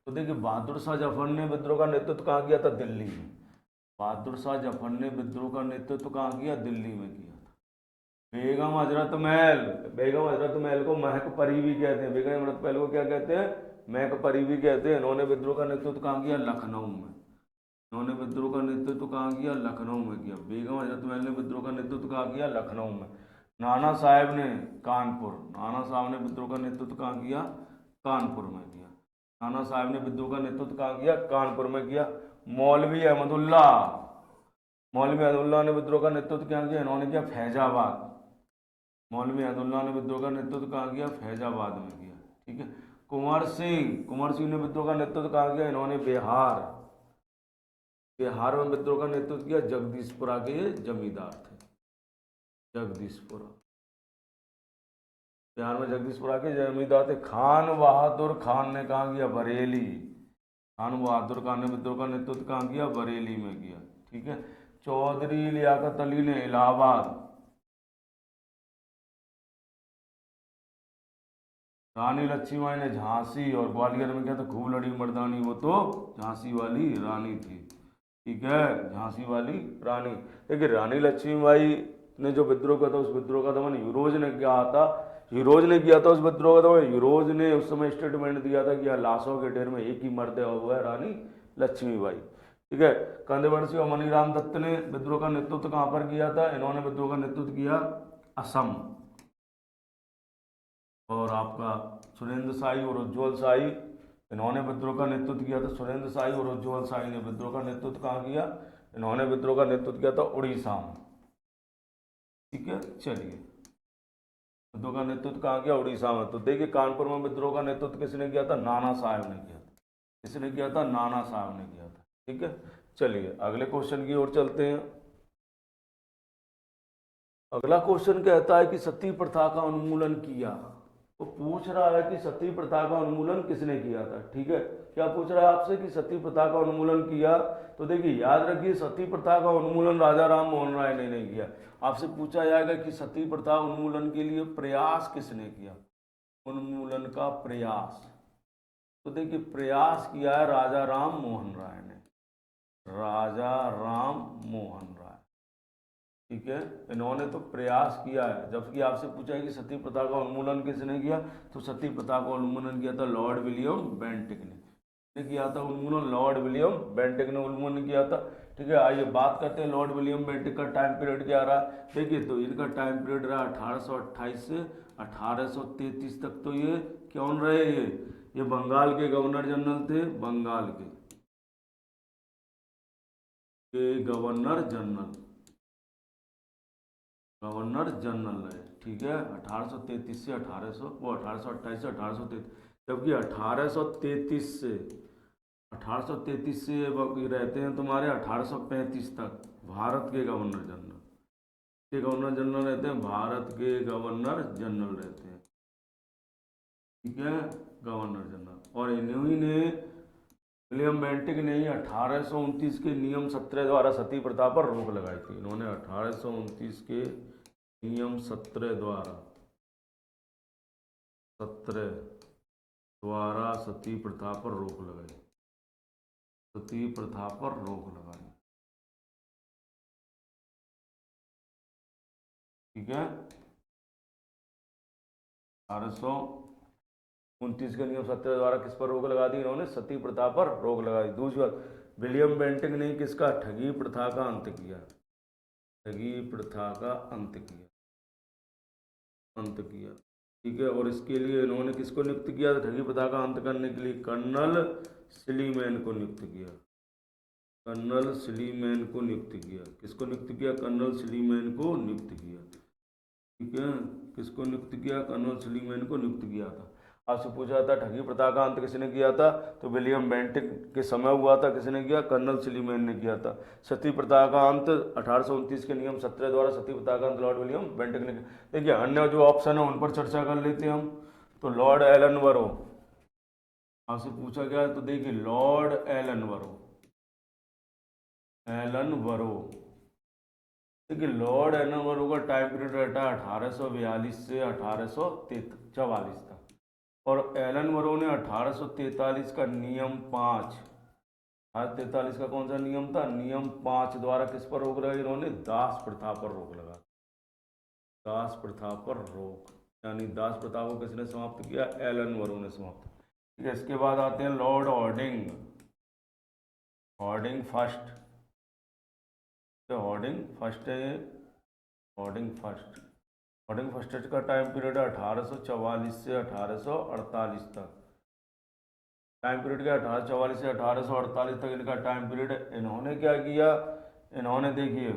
तो देखिए बहादुर शाह जफर ने विद्रोह का नेतृत्व कहाँ किया था? दिल्ली में। बहादुर शाह जफर ने विद्रोह का नेतृत्व कहाँ किया? दिल्ली में किया था। बेगम हजरत महल, बेगम हजरत महल को महक परी भी कहते हैं। बेगम हजरत महल को क्या कहते हैं? महक परी भी कहते हैं। इन्होंने विद्रोह का नेतृत्व कहाँ किया? लखनऊ में। इन्होंने विद्रोह का नेतृत्व कहाँ किया? लखनऊ में किया। बेगम हजरत महल ने विद्रोह का नेतृत्व कहाँ किया? लखनऊ में। नाना साहब ने कानपुर, नाना साहब ने विद्रोह का नेतृत्व कहाँ किया? कानपुर में किया। नाना साहब ने विद्रोह का नेतृत्व कहाँ किया? कानपुर में किया। मौलवी अहमदुल्ला, मौलवी अहमदुल्ला ने विद्रोह का नेतृत्व क्या किया? इन्होंने किया फैजाबाद। मौलवी अहमदुल्ला ने विद्रोह का नेतृत्व कहाँ किया? फैजाबाद में किया। ठीक है। कुंवर सिंह, कुंवर सिंह ने विद्रोह का नेतृत्व कहाँ किया? इन्होंने बिहार, बिहार में विद्रोह का नेतृत्व किया। जगदीशपुरा के ये जमींदार थे, जगदीशपुरा, बिहार में जगदीशपुरा के जमींदार थे। खान बहादुर खान ने कहाँ किया? बरेली। खान बहादुर खान ने विद्रोह का नेतृत्व कहाँ किया? बरेली में किया। ठीक है। चौधरी लियाकत अली ने इलाहाबाद, रानी लक्ष्मीबाई ने झांसी, और ग्वालियर में क्या था? खूब लड़ी मर्दानी, वो तो झांसी वाली रानी थी। ठीक है, झांसी वाली रानी। देखिए रानी लक्ष्मीबाई ने जो विद्रोह किया था, उस विद्रोह का दमन यूरोज ने किया था। यूरोज ने किया था उस विद्रोह का दमन। यूरोज ने उस समय स्टेटमेंट दिया था कि यह लाशों के ढेर में एक ही मर्द है, वो है रानी लक्ष्मीबाई। ठीक है। कंदवंशी और मनीराम दत्त ने विद्रोह का नेतृत्व कहाँ पर किया था? इन्होंने विद्रोह का नेतृत्व किया असम। और आपका सुरेंद्र शाही और उज्ज्वल शाही, इन्होंने विद्रोह का नेतृत्व किया था। सुरेंद्र शाही और उज्ज्वल शाही ने विद्रोह का नेतृत्व कहाँ किया? इन्होंने विद्रोह का नेतृत्व किया था उड़ीसा में। ठीक है, चलिए विद्रोह का नेतृत्व कहाँ किया? उड़ीसा में। तो देखिए कानपुर में विद्रोह का नेतृत्व किसने किया था? नाना साहब ने किया था। किसने किया था? नाना साहब ने किया था। ठीक है, चलिए अगले क्वेश्चन की ओर चलते हैं। अगला क्वेश्चन कहता है कि सती प्रथा का उन्मूलन किया। तो पूछ रहा है कि सती प्रथा का उन्मूलन किसने किया था। ठीक है, क्या पूछ रहा है आपसे कि सती प्रथा का उन्मूलन किया? तो देखिए याद रखिए सती प्रथा का उन्मूलन राजा राम मोहन राय ने नहीं किया। आपसे पूछा जाएगा कि सती प्रथा उन्मूलन के लिए प्रयास किसने किया? उन्मूलन का प्रयास, तो देखिए प्रयास किया है राजा राम मोहन राय ने, राजा राम मोहन राय। ठीक है, इन्होंने तो प्रयास किया है। जबकि आपसे पूछा है कि सती प्रथा का उन्मूलन किसने किया, तो सती प्रथा का उन्मूलन किया था लॉर्ड विलियम बेंटिक ने किया था उन्मूलन। लॉर्ड विलियम बेंटिक ने उन्मूलन किया था। ठीक है, आइए बात करते हैं लॉर्ड विलियम बेंटिक का टाइम पीरियड क्या रहा। देखिए तो इनका टाइम पीरियड रहा 1828 से 1833 तक। तो ये कौन रहे? ये बंगाल के गवर्नर जनरल थे, बंगाल के गवर्नर जनरल, गवर्नर जनरल रहे। ठीक है, 1833 से 1800, वो 1828 से 1833, जबकि 1833 से रहते हैं तुम्हारे 1835 तक भारत के गवर्नर जनरल। के गवर्नर जनरल रहते हैं, भारत के गवर्नर जनरल रहते हैं। ठीक है, गवर्नर जनरल। और इन्हीं ने, विलियम बेंटिक ने ही 1829 के नियम 17 द्वारा सती प्रथा पर रोक लगाई थी। इन्होंने 1829 के नियम 17 द्वारा सती प्रथा पर रोक लगाई, सती प्रथा पर रोक लगाई। ठीक है, 1829 के नियम 17 द्वारा किस पर रोक लगा दी? इन्होंने सती प्रथा पर रोक लगाई। दूसरी बात, विलियम बेंटिक ने किसका? ठगी प्रथा का अंत किया, ठगी प्रथा का अंत किया। ठीक है, और इसके लिए इन्होंने किसको नियुक्त किया था? ठगी प्रथा का अंत करने के लिए कर्नल स्लीमैन को नियुक्त किया, कर्नल स्लीमैन को नियुक्त किया। किसको नियुक्त किया? कर्नल स्लीमैन को नियुक्त किया। ठीक है, किसको नियुक्त किया? कर्नल स्लीमैन को नियुक्त किया था। आपसे पूछा था ठगी प्रथा का अंत किसने किया था, तो विलियम बेंटिक के समय हुआ था। किसने किया, कर्नल सिलीमैन ने किया था। सती प्रथा का अंत 1829 के नियम 17 द्वारा सती प्रथा का अंत लॉर्ड विलियम बेंटिक ने किया। देखिए अन्य जो ऑप्शन है उन पर चर्चा कर लेते हैं हम। तो लॉर्ड एलन बरो, आपसे पूछा गया है, तो देखिए लॉर्ड एलन बरो, एलन बरो, देखिए लॉर्ड एलन बरो का टाइम पीरियड रहता है 1842 से 1844 तक, और एलन बरो ने 1843 का नियम 5, 1843 का कौन सा नियम था, नियम 5 द्वारा किस पर रोक लगाई, इन्होंने दास प्रथा पर रोक लगा, दास प्रथा पर रोक, यानी दास प्रथा को किसने समाप्त किया, एलन बरो ने समाप्त। ठीक है, इसके बाद आते हैं Lord Harding, Harding first, Harding first है, हॉर्डिंग फर्स्ट, हॉर्डिंग फर्स्ट का टाइम पीरियड है 1844 से 1848 तक, टाइम पीरियड क्या, 1844 से 1848 तक इनका टाइम पीरियड है। इन्होंने क्या किया, इन्होंने देखिए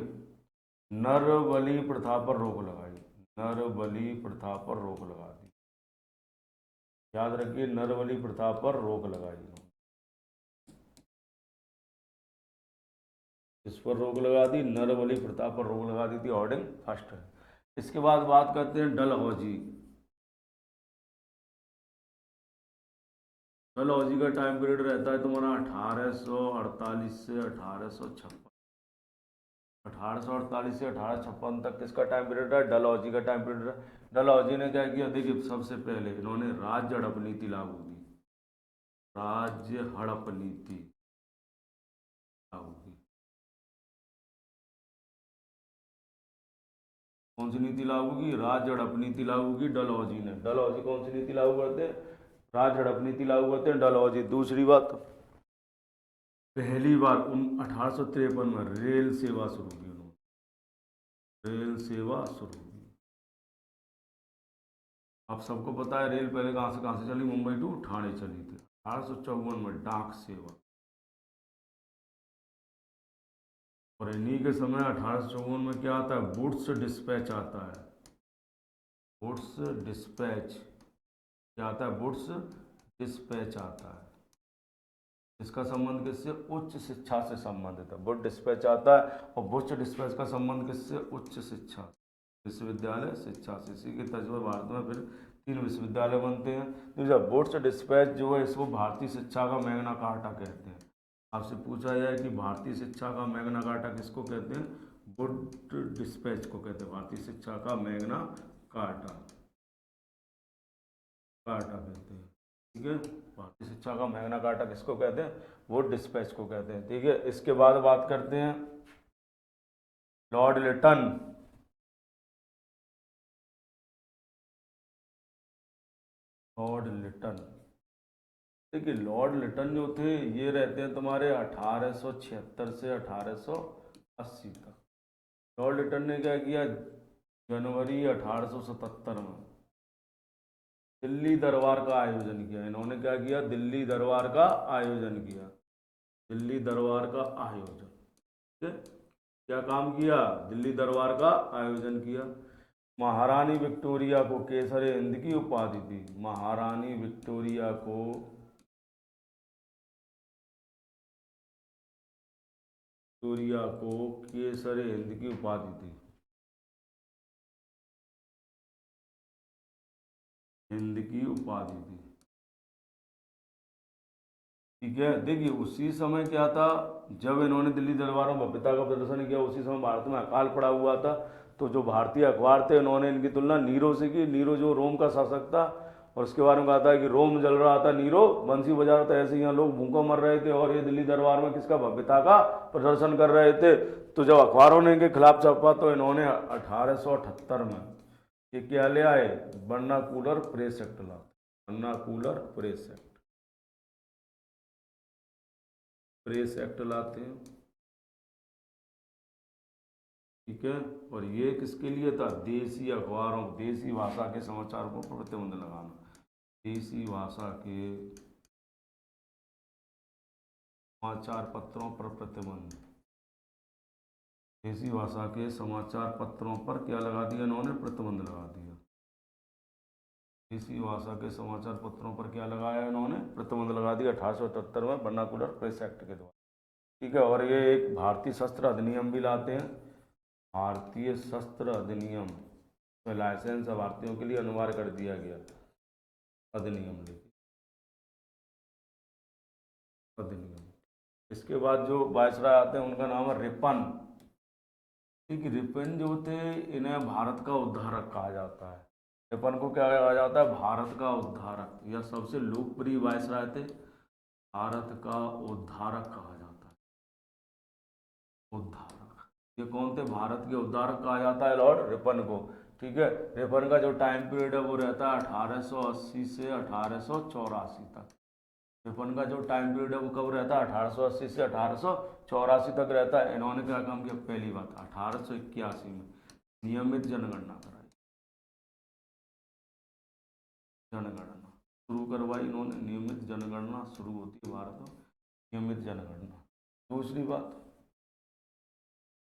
नर बलि प्रथा पर रोक लगाई, नर बलि प्रथा पर रोक लगा दी, याद रखिए नर बलि प्रथा पर रोक लगाई, इस पर रोक लगा दी, नर बलि प्रथा पर रोक लगा दी थी हॉर्डिंग फर्स्ट है। इसके बाद बात करते हैं डलहौजी, डलहौजी का टाइम पीरियड रहता है तुम्हारा 1848 से 1856, 1848 से 1856 तक किसका टाइम पीरियड है, डलहौजी का टाइम पीरियड है। डलहौजी ने क्या किया, देखिए सबसे पहले इन्होंने राज्य हड़प नीति लागू की, राज्य हड़प नीति लागू की, कौन सी नीति लागू की, राज्य हड़प नीति लागू की डलहौजी ने। डलहौजी कौन सी नीति लागू करते हैं, राज्य हड़प नीति लागू करते हैं डलहौजी। दूसरी बात, पहली बार 1853 में रेल सेवा शुरू की उन्होंने, रेल सेवा शुरू की। आप सबको पता है रेल पहले कहाँ से चली, मुंबई टू ठाणे चली थी। 1854 में डाक सेवा, और इन्हीं के समय 1854 में क्या आता है, वुड्स डिस्पैच आता है, वुड्स डिस्पैच क्या आता है, वुड्स डिस्पैच आता है। इसका संबंध किससे, उच्च शिक्षा से संबंधित है, वुड डिस्पैच आता है, और वुड्स डिस्पैच का संबंध किससे, उच्च शिक्षा, विश्वविद्यालय शिक्षा से। इसी के तर्ज पर भारत में फिर 3 विश्वविद्यालय बनते हैं। तो जब वुड्स डिस्पैच जो है इसको भारतीय शिक्षा का मैग्ना कार्टा कहते हैं। आपसे पूछा जाए कि भारतीय शिक्षा का मैग्ना कार्टा किसको कहते हैं, वुड डिस्पैच को कहते हैं, भारतीय शिक्षा का मैग्ना कार्टा, कार्टा कहते हैं। ठीक है, भारतीय शिक्षा का मैग्ना कार्टा किसको कहते हैं, वुड डिस्पैच को कहते हैं। ठीक है, इसके बाद बात करते हैं लॉर्ड लिटन, लॉर्ड लिटन, देखिए लॉर्ड लिटन जो थे ये रहते हैं तुम्हारे 1876 से 1880 तक। लॉर्ड लिटन ने क्या किया, जनवरी 1877 में दिल्ली दरबार का आयोजन किया। इन्होंने क्या किया, दिल्ली दरबार का आयोजन किया, दिल्ली दरबार का आयोजन। ठीक है, क्या काम किया, दिल्ली दरबार का आयोजन किया। महारानी विक्टोरिया को केसर हिंद की उपाधि दी, महारानी विक्टोरिया को केसर हिंद की उपाधि दी, हिंद की उपाधि दी। ठीक है, देखिए उसी समय क्या था, जब इन्होंने दिल्ली दरबार में भव्यता का प्रदर्शन किया उसी समय भारत में अकाल पड़ा हुआ था। तो जो भारतीय अखबार थे उन्होंने इनकी तुलना नीरो से की, नीरो जो रोम का शासक था, और उसके बारे में कहा था कि रोम जल रहा था, नीरो बंसी बजा रहा था, ऐसे यहाँ लोग भूखों मर रहे थे, और ये दिल्ली दरबार में किसका, भव्यता का प्रदर्शन कर रहे थे। तो जब अखबारों ने इनके खिलाफ छापा तो इन्होंने 1878 में ये क्या ले आए, वर्नाकुलर प्रेस एक्ट ला, vernacular press act, press act लाते हैं। ठीक है, और ये किसके लिए था, देसी अखबारों, देसी भाषा के समाचारों को प्रतिबंध लगाना, देसी भाषा के समाचार पत्रों पर प्रतिबंध, देसी भाषा के समाचार पत्रों पर क्या लगा दिया इन्होंने, प्रतिबंध लगा दिया। देसी भाषा के समाचार पत्रों पर क्या लगाया इन्होंने, प्रतिबंध लगा दिया 1878 में वर्नाकुलर प्रेस एक्ट के द्वारा। ठीक है, और ये एक भारतीय शस्त्र अधिनियम भी लाते हैं, भारतीय शस्त्र अधिनियम में लाइसेंस भारतीयों के लिए अनिवार्य कर दिया गया, अधिनियम अधिनियम। इसके बाद जो वायसराय आते हैं उनका नाम है रिपन। ठीक है, रिपन जो थे इन्हें भारत का उद्धारक कहा जाता है। रिपन को क्या कहा जाता है, भारत का उद्धारक, या सबसे लोकप्रिय वायसराय थे, भारत का उद्धारक कहा जाता है, उद्धारक। ये कौन थे, भारत के उद्धारक कहा जाता है लॉर्ड रिपन को। ठीक है, रिपन का जो टाइम पीरियड है वो रहता है 1880 से 1884 तक। रिपन का जो टाइम पीरियड है वो कब रहता है, 1880 से 1884 तक रहता है। इन्होंने क्या काम किया, पहली बात 1881 में नियमित जनगणना कराई, जनगणना शुरू करवाई इन्होंने, नियमित जनगणना शुरू होती है भारत में, नियमित जनगणना। दूसरी बात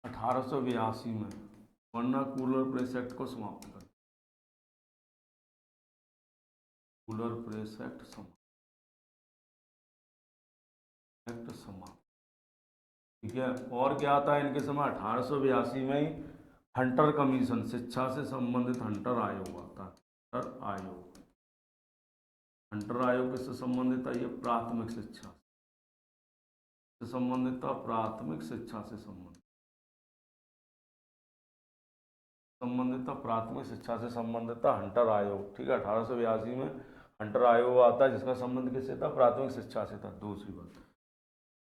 1882 में वर्नाकुलर प्रेस एक्ट को समाप्त कर, कूलर प्रेस एक्ट समाप्त। ठीक है, और क्या आता है इनके समय, 1882 में ही हंटर कमीशन, शिक्षा से संबंधित हंटर आयोग आता है। हंटर आयोग, हंटर आयोग किससे संबंधित है, ये प्राथमिक शिक्षा से संबंधित था, प्राथमिक शिक्षा से संबंधित था, प्राथमिक शिक्षा से संबंधित था हंटर आयोग। ठीक है, 1882 में हंटर आयोग आता है जिसका संबंध किससे था, प्राथमिक शिक्षा से था। दूसरी बात,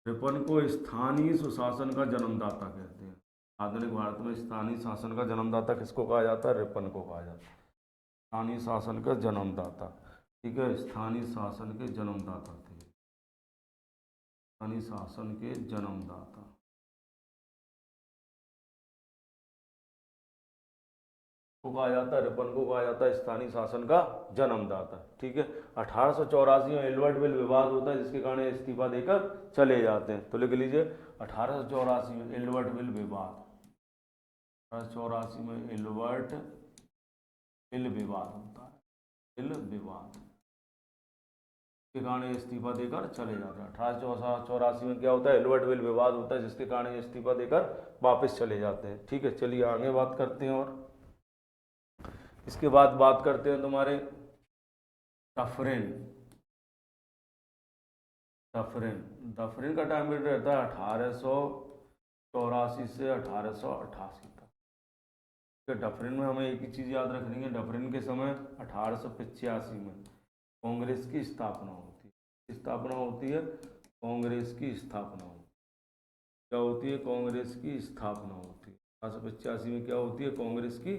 रिपन को स्थानीय सुशासन का जन्मदाता कहते हैं। आधुनिक भारत में स्थानीय शासन का जन्मदाता किसको कहा जाता है, रिपन को कहा जाता है, स्थानीय शासन का जन्मदाता। ठीक है, स्थानीय शासन के जन्मदाता थे, स्थानीय शासन के जन्मदाता। को कहा जाता है, रिपन को कहा जाता है स्थानीय शासन का जन्मदाता। ठीक है, 1884 में एल्बर्ट विल विवाद होता है जिसके कारण इस्तीफा देकर चले जाते हैं। तो लिख लीजिए 1884 में एल्बर्ट विल विवाद, 1884 में एल्बर्ट विल विवाद होता है, विल विवाद के कारण इस्तीफा देकर चले जाते हैं। 1884 में क्या होता है, एल्बर्ट विल विवाद होता है जिसके कारण इस्तीफा देकर वापस चले जाते हैं। ठीक है, चलिए आगे बात करते हैं। और इसके बाद बात करते हैं तुम्हारे डफरिन। डफरिन, डफरिन का टाइम पीरियड रहता है 1884 से 1888 तक। तो डफरिन में हमें एक ही चीज़ याद रखनी है, डफरिन के समय 1885 में कांग्रेस की स्थापना होती है, स्थापना होती है, कांग्रेस की स्थापना होती है। क्या होती है, कांग्रेस की स्थापना होती है। 1885 में क्या होती है, कांग्रेस की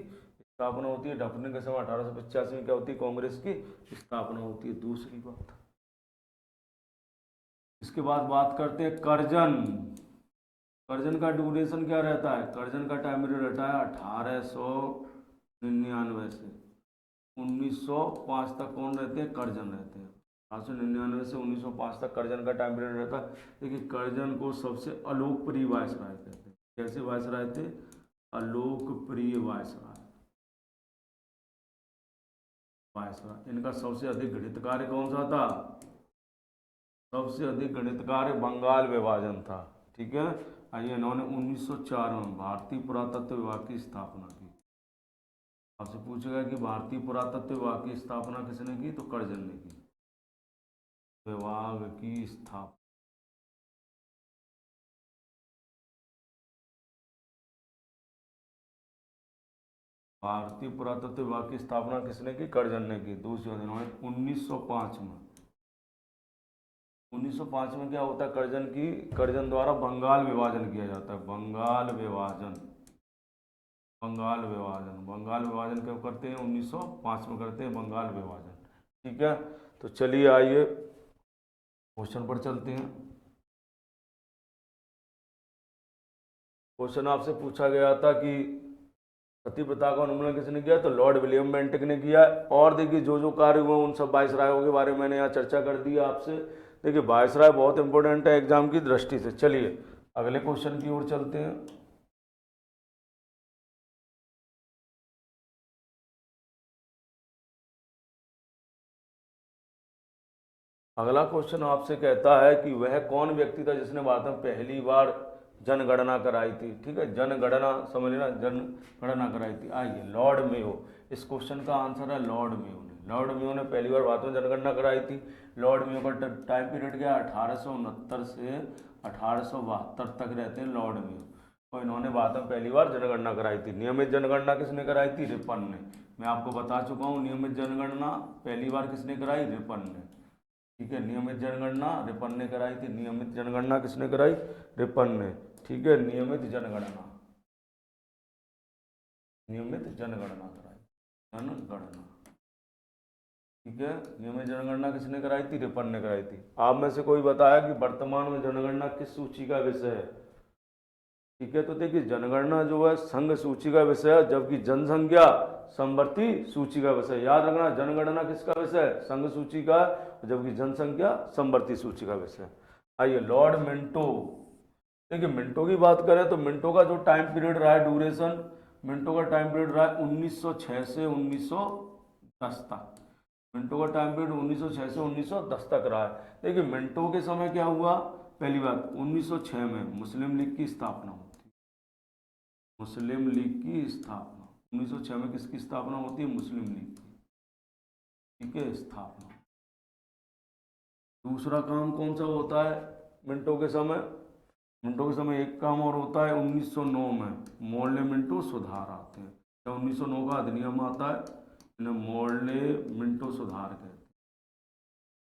स्थापना होती है। डफरिन के समय 1885 में क्या होती है, कांग्रेस की स्थापना होती है। दूसरी बात, इसके बाद बात करते हैं करजन। करजन का ड्यूरेशन क्या रहता है, करजन का टाइम पीरियड रहता है 1899 से 1905 तक। कौन रहते हैं, करजन रहते हैं। 1899 से 1905 तक करजन का टाइम पीरियड रहता है। देखिए, करजन को सबसे अलोकप्रिय वायसराय कहते हैं। कैसे वायसराय थे, अलोकप्रिय वायसराय, वायसराय। इनका सबसे अधिक गणित कार्य कौन सा था, सबसे अधिक गणित कार्य बंगाल विभाजन था। ठीक है, आइए, इन्होंने 1904 में भारतीय पुरातत्व विभाग की स्थापना की। आपसे पूछेगा कि भारतीय पुरातत्व विभाग की स्थापना किसने की, तो करजन ने की, विभाग की स्थापना। भारतीय पुरातत्व विभाग की स्थापना किसने की, करजन ने की। दूसरी बात, इन्होंने 1905 में 1905 में क्या होता है, करजन द्वारा बंगाल विभाजन किया जाता है, बंगाल विभाजन, बंगाल विभाजन। बंगाल विभाजन कब करते हैं, 1905 में करते हैं बंगाल विभाजन। ठीक है, तो चलिए आइए क्वेश्चन पर चलते हैं। क्वेश्चन आपसे पूछा गया था कि सती प्रथा का उन्मूलन किसने किया, तो लॉर्ड विलियम बेंटिक ने किया। और देखिए, जो जो कार्य हुए उन सब वायसरायों के बारे में मैंने यहाँ चर्चा कर दी आपसे। देखिए, वायसराय बहुत इंपॉर्टेंट है एग्जाम की दृष्टि से। चलिए अगले क्वेश्चन की ओर चलते हैं। अगला क्वेश्चन आपसे कहता है कि वह कौन व्यक्ति था जिसने भारत में पहली बार जनगणना कराई थी। ठीक है, जनगणना समझ लेना, जनगणना कराई थी। आइए, लॉर्ड मेयो। इस क्वेश्चन का आंसर है लॉर्ड मेयो ने। लॉर्ड मेयो ने पहली बार भारत में जनगणना कराई थी। लॉर्ड मेयो का टाइम पीरियड क्या है, 1869 से 1872 तक रहते हैं लॉर्ड मेयो। तो इन्होंने भारत में पहली बार जनगणना कराई थी। नियमित जनगणना किसने कराई थी, रिपन ने। मैं आपको बता चुका हूँ, नियमित जनगणना पहली बार किसने कराई, रिपन ने। ठीक है, नियमित जनगणना रिपन ने कराई थी। नियमित जनगणना किसने कराई, रिपन ने। ठीक है, नियमित जनगणना, नियमित जनगणना कराई, जनगणना। ठीक है, नियमित जनगणना किसने कराई थी, रिपन ने कराई थी। आप में से कोई बताया कि वर्तमान में जनगणना किस सूची का विषय है। ठीक है, तो देखिए जनगणना जो है संघ सूची का विषय है, जबकि जनसंख्या समवर्ती सूची का विषय। याद रखना, जनगणना किसका विषय है, संघ सूची का, जबकि जनसंख्या समवर्ती सूची का विषय। आइए, लॉर्ड मिंटो। देखिए मिंटो की बात करें तो मिंटो का जो टाइम पीरियड रहा है, ड्यूरेशन, मिंटो का टाइम पीरियड रहा है 1906 से 1910 तक। मिंटो का टाइम पीरियड 1906 से 1910 तक रहा है। देखिए मिंटो के समय क्या हुआ, पहली बात 1906 में मुस्लिम लीग की स्थापना होती है। मुस्लिम लीग की स्थापना 1906 में किसकी स्थापना होती है, मुस्लिम लीग की। ठीक है, स्थापना। दूसरा काम कौन सा होता है मिंटो के समय, मिंटो के समय एक काम और होता है, 1909 में मोर्ले मिंटो सुधार आते हैं। जब 1909 का अधिनियम आता है, इन्हें मोर्ले मिंटो सुधार कहते हैं,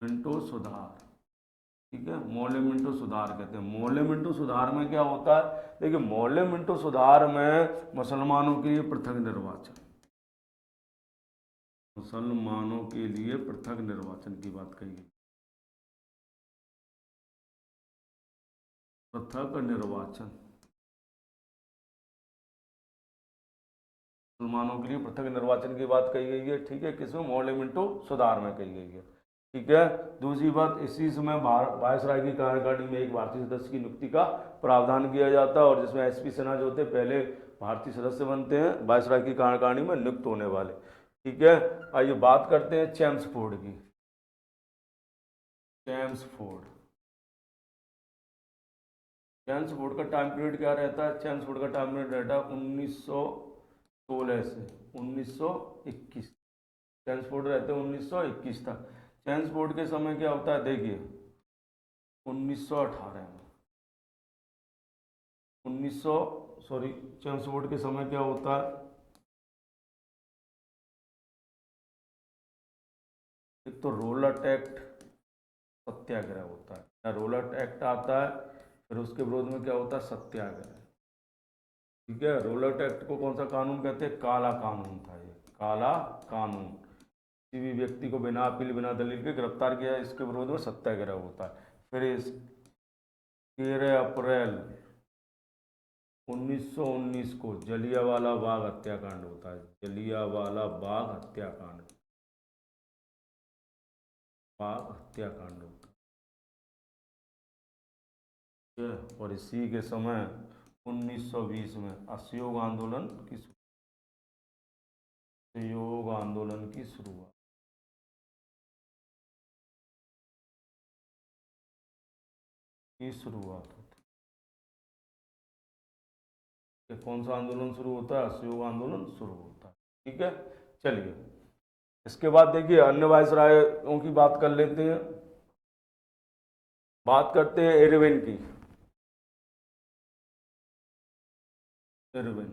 मिंटो सुधार। ठीक है, मोर्ले मिंटो सुधार कहते हैं। मोर्ले मिंटो सुधार में क्या होता है, देखिए मोर्ले मिंटो सुधार में मुसलमानों के लिए पृथक निर्वाचन, मुसलमानों के लिए पृथक निर्वाचन की बात कही गई। पृथक निर्वाचन, मुसलमानों के लिए पृथक निर्वाचन की बात कही गई है। ठीक है, किसमें, मोर्ले मिंटो सुधार में कही गई है। ठीक है, दूसरी बात, इसी समय वायसराय की कार्यकारिणी में एक भारतीय सदस्य की नियुक्ति का प्रावधान किया जाता है, और जिसमें एसपी सिन्हा जो होते हैं पहले भारतीय सदस्य बनते हैं वायसराय की कार्यकारिणी में नियुक्त होने वाले। ठीक है, आइए बात करते हैं चेम्सफोर्ड की। चेम्सफोर्ड, चेम्सफोर्ड का टाइम पीरियड क्या रहता है, चेम्सफोर्ड का टाइम पीरियड रहता है 1916 से 1921। चेम्सफोर्ड रहते हैं 1921 तक। चेम्सफोर्ड के समय क्या होता है, देखिए 1918 में 1900 सॉरी, चेम्सफोर्ड के समय क्या होता है, एक तो रोलट एक्ट सत्याग्रह होता है, या रोलट एक्ट आता है, फिर उसके विरोध में क्या होता है, सत्याग्रह। ठीक है, रोलट एक्ट को कौन सा कानून कहते हैं, काला कानून था ये, काला कानून। किसी भी व्यक्ति को बिना अपील बिना दलील के गिरफ्तार किया, इसके विरोध में सत्याग्रह होता है। फिर इस 13 अप्रैल 1919 को जलियांवाला बाग हत्याकांड होता है, जलियांवाला बाग हत्याकांड, बाग हत्याकांड होता है। और इसी के समय 1920 में असहयोग आंदोलन की, असहयोग आंदोलन की शुरुआत, की शुरुआत होती है। कौन सा आंदोलन शुरू होता है, असहयोग आंदोलन शुरू होता है। ठीक है, चलिए इसके बाद देखिए अन्य वायसरायों की बात कर लेते हैं। बात करते हैं इरविन की। इरविन,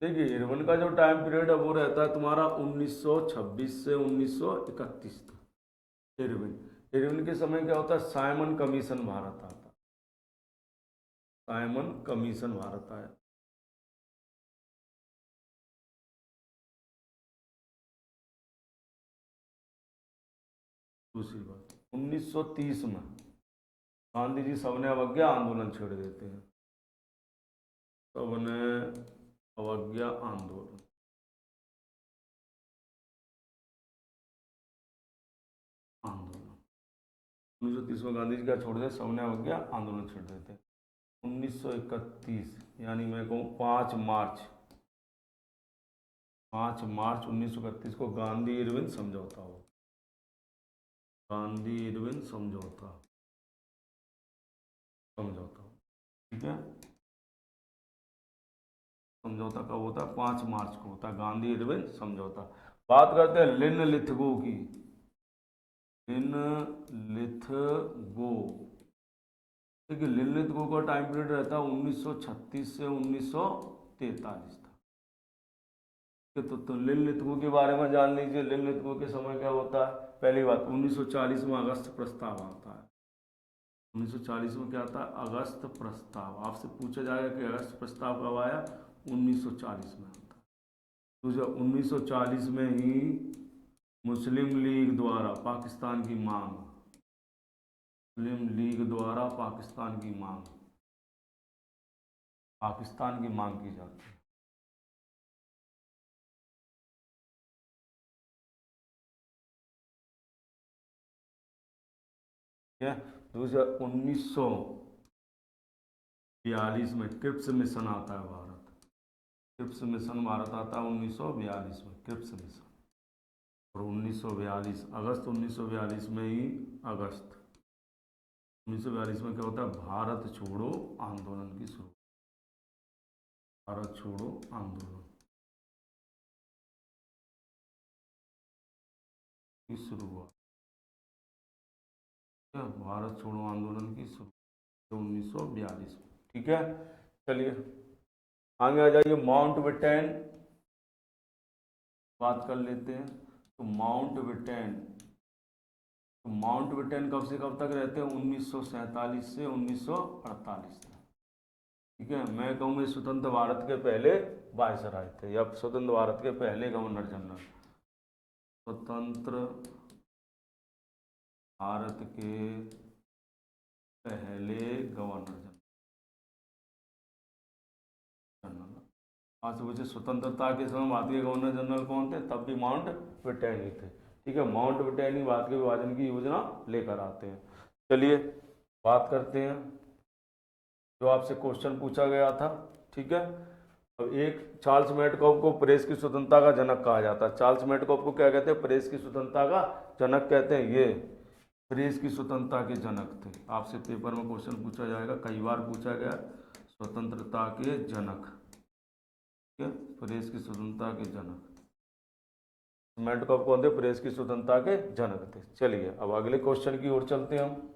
देखिए इरविन का जो टाइम पीरियड है वो रहता है तुम्हारा 1926 से 1931 तक। इरविन, इरविन के समय क्या होता है, साइमन कमीशन भारत आता है, साइमन कमीशन भारत आया। दूसरी बात, 1930 में गांधी जी सविनय अवज्ञा आंदोलन छेड़ देते हैं, सविनय अवज्ञा आंदोलन, आंदोलन 1930 में गांधी जी क्या छोड़ देते, सविनय अवज्ञा आंदोलन छेड़ देते हैं। 1931 यानी मैं कहूँ 5 मार्च 1931 को गांधी इरविन समझौता हो, गांधी इरविन समझौता, समझौता, ठीक है। समझौता कब होता है? 5 मार्च को होता है गांधी इरविन समझौता। बात करते हैं लिनलिथगो की। लिनलिथगो, देखिए लिनलिथगो का टाइम पीरियड रहता है 1936 से 1943 तक। तो लिनलिथगो के बारे में जान लीजिए। लिनलिथगो के समय क्या होता है? पहली बात 1940 में अगस्त प्रस्ताव आता है। 1940 में क्या आता है? अगस्त प्रस्ताव। आपसे पूछा जाएगा कि अगस्त प्रस्ताव कब आया? 1940 में आता है। तो जब 1940 में ही मुस्लिम लीग द्वारा पाकिस्तान की मांग, मुस्लिम लीग द्वारा पाकिस्तान की मांग, पाकिस्तान की मांग की जाती है। ठीक है। दूसरा 1942 में क्रिप्स मिशन आता है भारत। क्रिप्स मिशन भारत आता है 1942 में, क्रिप्स मिशन। और 1942 अगस्त 1942 में ही, अगस्त 1942 में क्या होता है? भारत छोड़ो आंदोलन की शुरुआत। भारत छोड़ो आंदोलन की शुरुआत, भारत छोड़ो आंदोलन की शुरुआत 1942 में, ठीक है। चलिए आगे आ जाइए। माउंट बेटन बात कर लेते हैं। तो माउंट बेटन कब से कब तक रहते हैं? 1947 से 1948 तक, ठीक है। मैं कहूँगा स्वतंत्र भारत के पहले वायसराय थे, या स्वतंत्र भारत के पहले गवर्नर जनरल। स्वतंत्र भारत के पहले गवर्नर जनरल। आज से पूछे स्वतंत्रता के समय भारतीय गवर्नर जनरल कौन थे? तब भी माउंट बेटन ही थे, ठीक है। माउंट बेटन ही भारत के विभाजन की योजना लेकर आते हैं। चलिए बात करते हैं जो आपसे क्वेश्चन पूछा गया था, ठीक है। अब एक चार्ल्स मेडकॉफ को प्रेस की स्वतंत्रता का जनक कहा जाता है। चार्ल्स मेडकॉफ को क्या कहते हैं? प्रेस की स्वतंत्रता का जनक कहते हैं। ये प्रेस की स्वतंत्रता के जनक थे। आपसे पेपर में क्वेश्चन पूछा जाएगा, कई बार पूछा गया, स्वतंत्रता के जनक, ठीक है। प्रेस की स्वतंत्रता के जनक मेडकॉफ कौन थे? प्रेस की स्वतंत्रता के जनक थे। चलिए अब अगले क्वेश्चन की ओर चलते हैं हम।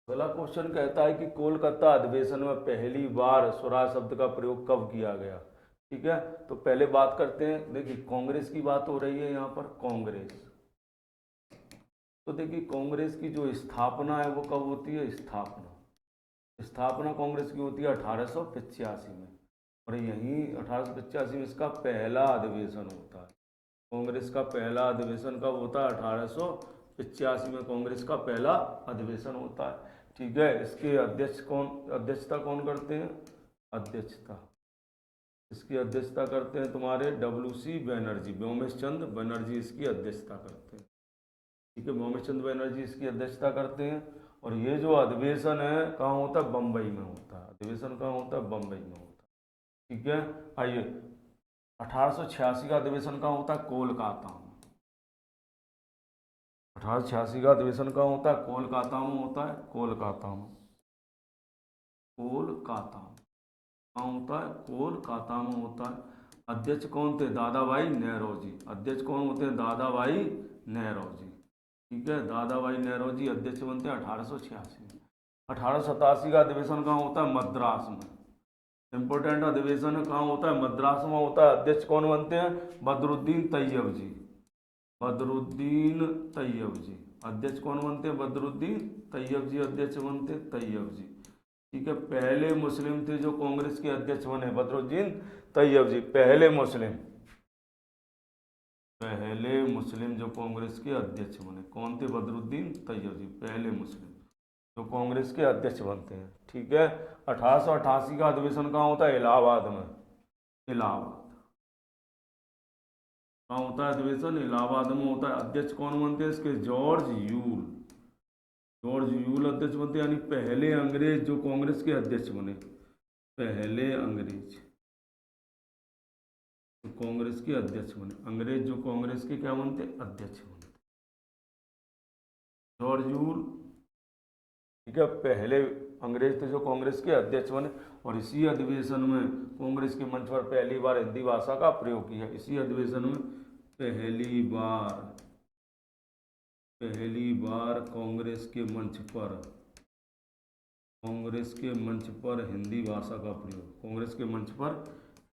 अगला क्वेश्चन कहता है कि कोलकाता अधिवेशन में पहली बार स्वराज शब्द का प्रयोग कब किया गया? ठीक है। तो पहले बात करते हैं, देखिए कांग्रेस की बात हो रही है यहाँ पर, कांग्रेस। तो देखिए कांग्रेस की जो स्थापना है वो कब होती है? स्थापना कांग्रेस की होती है 1885 में, और यहीं 1885 में इसका पहला अधिवेशन होता है। कांग्रेस का पहला अधिवेशन कब होता है? 1885 में कांग्रेस का पहला अधिवेशन होता है, ठीक है। इसके अध्यक्षता कौन करते हैं? इसकी अध्यक्षता करते हैं तुम्हारे WC बनर्जी, व्योमेश चंद्र बनर्जी इसकी अध्यक्षता करते हैं, ठीक है। व्योमेश चंद्र बनर्जी इसकी अध्यक्षता करते हैं। और ये जो अधिवेशन है कहाँ होता है? बम्बई में होता है। अधिवेशन कहाँ होता है? बम्बई में होता है, ठीक है। आइए 1886 का अधिवेशन कहाँ होता है? कोलकाता में। 1886 का अधिवेशन कहाँ होता है? कोलकाता में होता है। कोलकाता कहाँ होता है? कोलकाता में होता है। अध्यक्ष कौन थे? दादा भाई नेहरूजी। अध्यक्ष कौन होते हैं? दादा भाई नेहरूजी, ठीक है। दादा भाई नेहरूजी अध्यक्ष बनते हैं 1886 में। 1887 का अधिवेशन कहाँ होता है? मद्रास में। इंपोर्टेंट अधिवेशन कहाँ होता है? मद्रास में होता है। अध्यक्ष कौन बनते हैं? बदरुद्दीन तैयब जी। अध्यक्ष कौन बनते हैं? बदरुद्दीन तैयब जी अध्यक्ष बनते हैं, तैयब जी, ठीक है। पहले मुस्लिम थे जो कांग्रेस के अध्यक्ष बने, बदरुद्दीन तैयब जी, पहले मुस्लिम जो कांग्रेस के अध्यक्ष बने। कौन थे? बदरुद्दीन तैयब जी, पहले मुस्लिम जो कांग्रेस के अध्यक्ष बनते हैं, ठीक है। 1888 का अधिवेशन कहाँ होता है? इलाहाबाद में। कहाँ होता है अधिवेशन? इलाहाबाद में होता है। अध्यक्ष कौन बनते हैं इसके? जॉर्ज यूल अध्यक्ष बनते हैं, यानी पहले अंग्रेज जो कांग्रेस के अध्यक्ष बने, पहले अंग्रेज तो कांग्रेस के अध्यक्ष बने। अंग्रेज जो कांग्रेस के क्या बनते, अध्यक्ष बनते। जॉर्ज यूल, ठीक है, पहले अंग्रेज थे जो कांग्रेस के अध्यक्ष बने, और इसी अधिवेशन में कांग्रेस के मंच पर पहली बार हिंदी भाषा का प्रयोग किया। इसी अधिवेशन में पहली बार कांग्रेस के मंच पर हिंदी भाषा का प्रयोग, कांग्रेस के मंच पर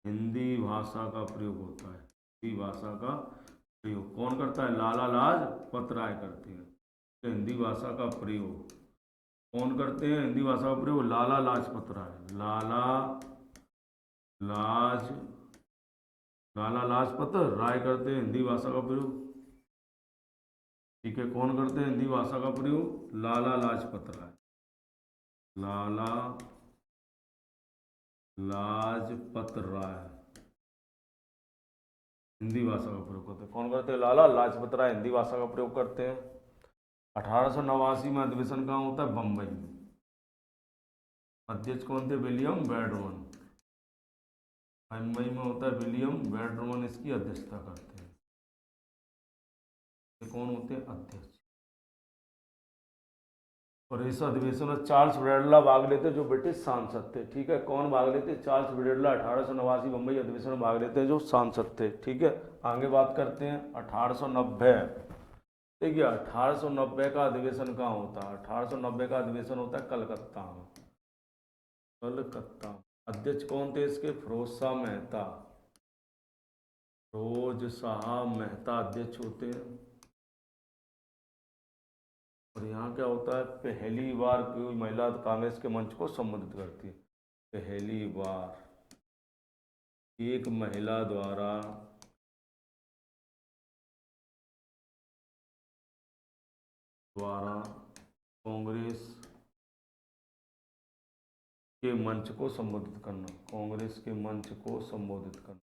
हिंदी भाषा का प्रयोग होता है। हिंदी भाषा का प्रयोग कौन करता है, लाला लाजपत राय करते हैं। तो हिंदी भाषा का प्रयोग कौन करते हैं, हिंदी भाषा का प्रयोग लाला लाजपत राय। लाला लाजपत राय करते हैं हिंदी भाषा का प्रयोग। ठीक है, कौन करते हैं हिंदी भाषा का प्रयोग, लाला लाजपत राय। लाला लाजपत राय हिंदी भाषा का प्रयोग करते हैं। कौन करते हैं, लाला लाजपत राय हिंदी भाषा का प्रयोग करते हैं। 1889 में अधिवेशन कहाँ होता है, बम्बई में। अध्यक्ष कौन थे, विलियम बैडरमन। मुंबई में होता है विलियम बैडरमन, इसकी अध्यक्षता करते हैं। ये कौन होते हैं, अध्यक्ष। और इस अधिवेशन में चार्ल्स ब्रैडला भाग लेते, जो ब्रिटिश सांसद थे। ठीक है, कौन भाग लेते, चार्ल्स ब्रैडला 1889 बम्बई अधिवेशन में भाग लेते हैं, जो सांसद थे। ठीक है, आगे बात करते हैं 1890। देखिए 1890 का अधिवेशन कहाँ होता है, 1890 का अधिवेशन होता है कलकत्ता में। कलकत्ता। अध्यक्ष कौन थे इसके, फिरोज शाह मेहता। फिरोज शाह मेहता अध्यक्ष होते हैं। और यहाँ क्या होता है, पहली बार कोई महिला कांग्रेस के मंच को संबोधित करती है। पहली बार एक महिला द्वारा कांग्रेस के मंच को संबोधित करना, कांग्रेस के मंच को संबोधित करना,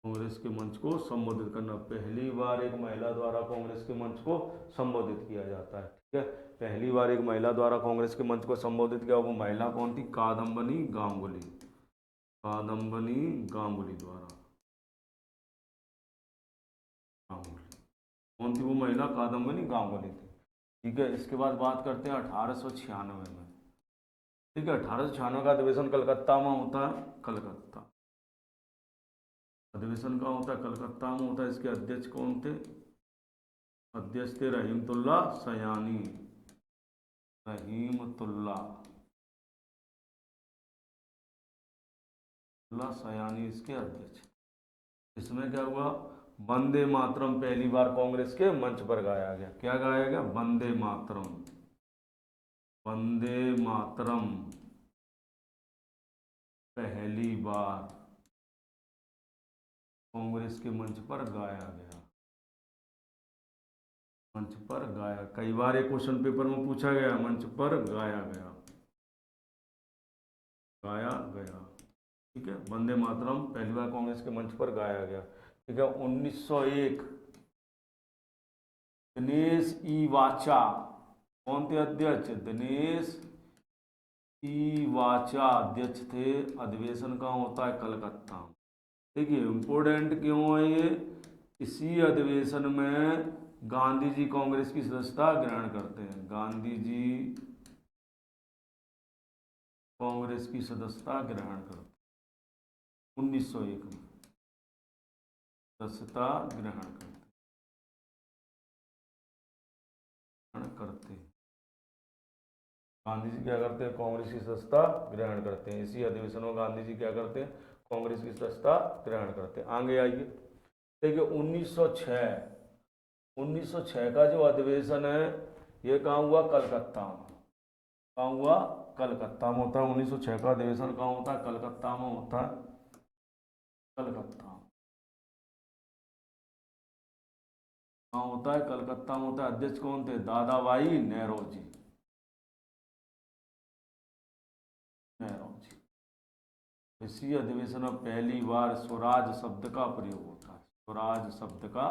कांग्रेस के मंच को संबोधित करना। पहली बार एक महिला द्वारा कांग्रेस के मंच को संबोधित किया जाता है। ठीक है, पहली बार एक महिला द्वारा कांग्रेस के मंच को संबोधित किया। वो महिला कौन थी, कादम्बनी गांगुली। कादम्बनी गांगुली द्वारा, कौन थी वो महिला, कादम्बनी गांगुली थी। ठीक है, इसके बाद बात करते हैं 1896 में। ठीक है, 1896 का अधिवेशन कलकत्ता में होता है। कलकत्ता अधिवेशन कहाँ होता है, कलकत्ता में होता है। इसके अध्यक्ष कौन थे, अध्यक्ष थे रहीमतुल्ला सयानी। रहीमतुल्ला सयानी इसके अध्यक्ष। इसमें क्या हुआ, वंदे मातरम पहली बार कांग्रेस के मंच पर गाया गया। क्या गाया गया, वंदे मातरम। वंदे मातरम पहली बार कांग्रेस के मंच पर गाया गया। मंच पर गाया, कई बार एक क्वेश्चन पेपर में पूछा गया, मंच पर गाया गया। ठीक है, वंदे मातरम पहली बार कांग्रेस के मंच पर गाया गया। ठीक है, 1901 दिनेश ई वाचा, कौन थे अध्यक्ष, दिनेश ई वाचा अध्यक्ष थे। अधिवेशन कहाँ होता है, कलकत्ता। देखिए इम्पोर्टेंट क्यों है ये, इसी अधिवेशन में गांधी जी कांग्रेस की सदस्यता ग्रहण करते हैं। गांधी जी कांग्रेस की सदस्यता ग्रहण करते 1901 में सदस्यता ग्रहण करते गांधी जी क्या करते हैं, कांग्रेस की सदस्यता ग्रहण करते हैं। इसी अधिवेशन में गांधी जी क्या करते हैं, कांग्रेस की सदस्यता ग्रहण करते हैं। आगे आइए, देखिए 1906 का जो अधिवेशन है ये कहाँ हुआ, कलकत्ता में। कहाँ हुआ, कलकत्ता में होता है। 1906 का अधिवेशन कहाँ होता है, कलकत्ता में होता है। कलकत्ता कहाँ होता है, कलकत्ता में होता है। अध्यक्ष कौन थे, दादा भाई नेहरूजी। इसी अधिवेशन में पहली बार स्वराज शब्द का प्रयोग होता है। स्वराज शब्द का,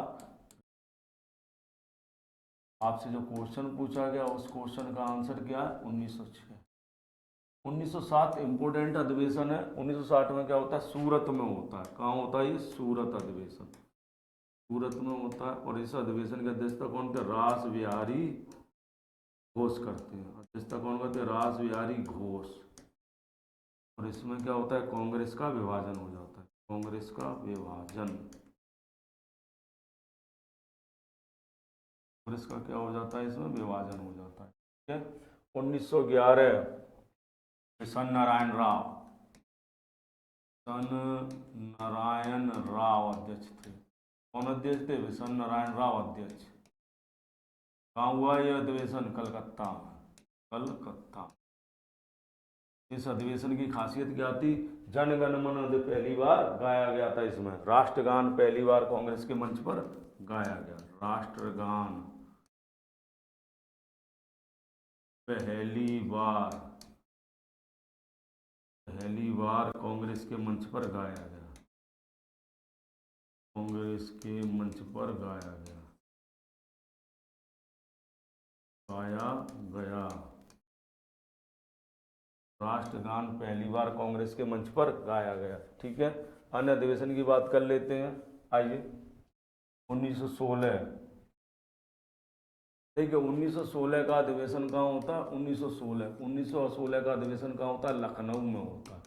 आपसे जो क्वेश्चन पूछा गया उस क्वेश्चन का आंसर क्या है, 1906। 1907 इम्पोर्टेंट अधिवेशन है। 1960 में क्या होता है, सूरत में होता है। कहाँ होता है ये, सूरत अधिवेशन, सूरत में होता है। और इस अधिवेशन की अध्यक्षता कौन थे, रास बिहारी घोष करते हैं। अध्यक्षता कौन करते हैं, रास बिहारी घोष। और इसमें क्या होता है, कांग्रेस का विभाजन हो जाता है, कांग्रेस का विभाजन, कांग्रेस का क्या हो जाता है, इसमें विभाजन हो जाता है। ठीक है। 1911 किशन नारायण राव, नारायण राव अध्यक्ष थे। कौन अध्यक्ष थे, विशन नारायण राव अध्यक्ष। कहाँ हुआ यह अधिवेशन, कलकत्ता में, कलकत्ता। इस अधिवेशन की खासियत क्या थी, जन गण मन अधि पहली बार गाया गया था। इसमें राष्ट्रगान पहली बार कांग्रेस के मंच पर गाया गया, राष्ट्रगान पहली बार कांग्रेस के मंच पर गाया गया, कांग्रेस के मंच पर गाया गया राष्ट्रगान पहली बार कांग्रेस के मंच पर गाया गया। ठीक है। अन्य अधिवेशन की बात कर लेते हैं, आइए। 1916, ठीक है, 1916 का अधिवेशन कहाँ होता है, 1916 का अधिवेशन कहाँ होता है, लखनऊ में होता है।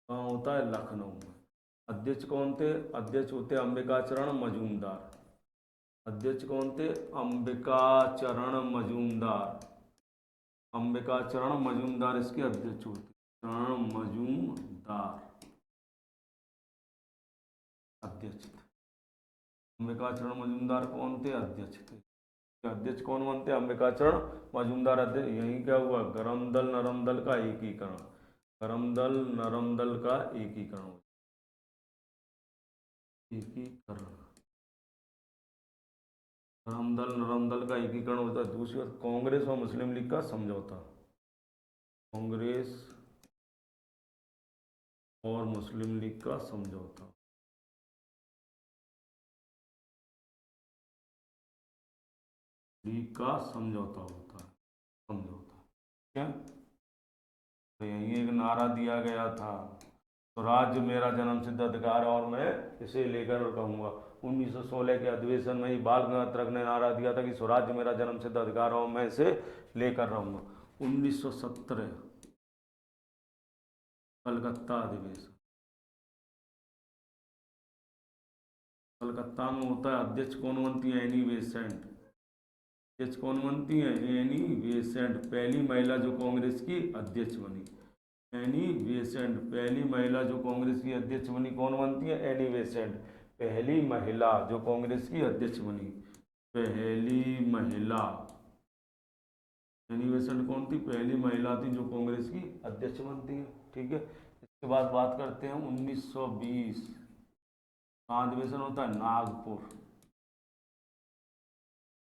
कहाँ होता है, लखनऊ में। अध्यक्ष कौन थे, अध्यक्ष होते अंबिकाचरण मजूमदार। अध्यक्ष कौन थे, अंबिकाचरण मजूमदार, अंबिकाचरण मजूमदार इसके अध्यक्ष होते, चरण मजूमदार अध्यक्ष थे। अंबिकाचरण मजूमदार कौन थे, अध्यक्ष थे। अध्यक्ष कौन बनते, अंबिकाचरण मजूमदार अध्यक्ष। यही क्या हुआ, गरम दल नरम दल का एकीकरण, गरम दल नरम दल का एकीकरण, गरम दल नरम दल का एकीकरण होता है। दूसरी बात, कांग्रेस और मुस्लिम लीग का समझौता, कांग्रेस और मुस्लिम लीग का समझौता, लीग का समझौता होता है, समझौता। क्या, तो यही एक नारा दिया गया था, स्वराज्य मेरा जन्मसिद्ध अधिकार और मैं इसे लेकर रहूंगा। 1916 के अधिवेशन में ही बाल गंगाधर तिलक ने नारा दिया था कि स्वराज्य मेरा जन्मसिद्ध अधिकार और मैं इसे लेकर रहूंगा। 1917 कलकत्ता अधिवेशन, कलकत्ता में होता है। अध्यक्ष कौन बनती है, एनी बेसेंट। अध्यक्ष कौन बनती है, एनी बेसेंट, पहली महिला जो कांग्रेस की अध्यक्ष बनी। एनी बेसेंट, पहली महिला जो कांग्रेस की अध्यक्ष बनी, कौन बनती है, एनी बेसेंट, पहली महिला जो कांग्रेस की अध्यक्ष बनी, पहली महिला। एनी बेसेंट कौन थी, पहली महिला थी जो कांग्रेस की अध्यक्ष बनती है। ठीक है। इसके बाद बात करते हैं 1920 कहाँ अधिवेशन होता है, नागपुर।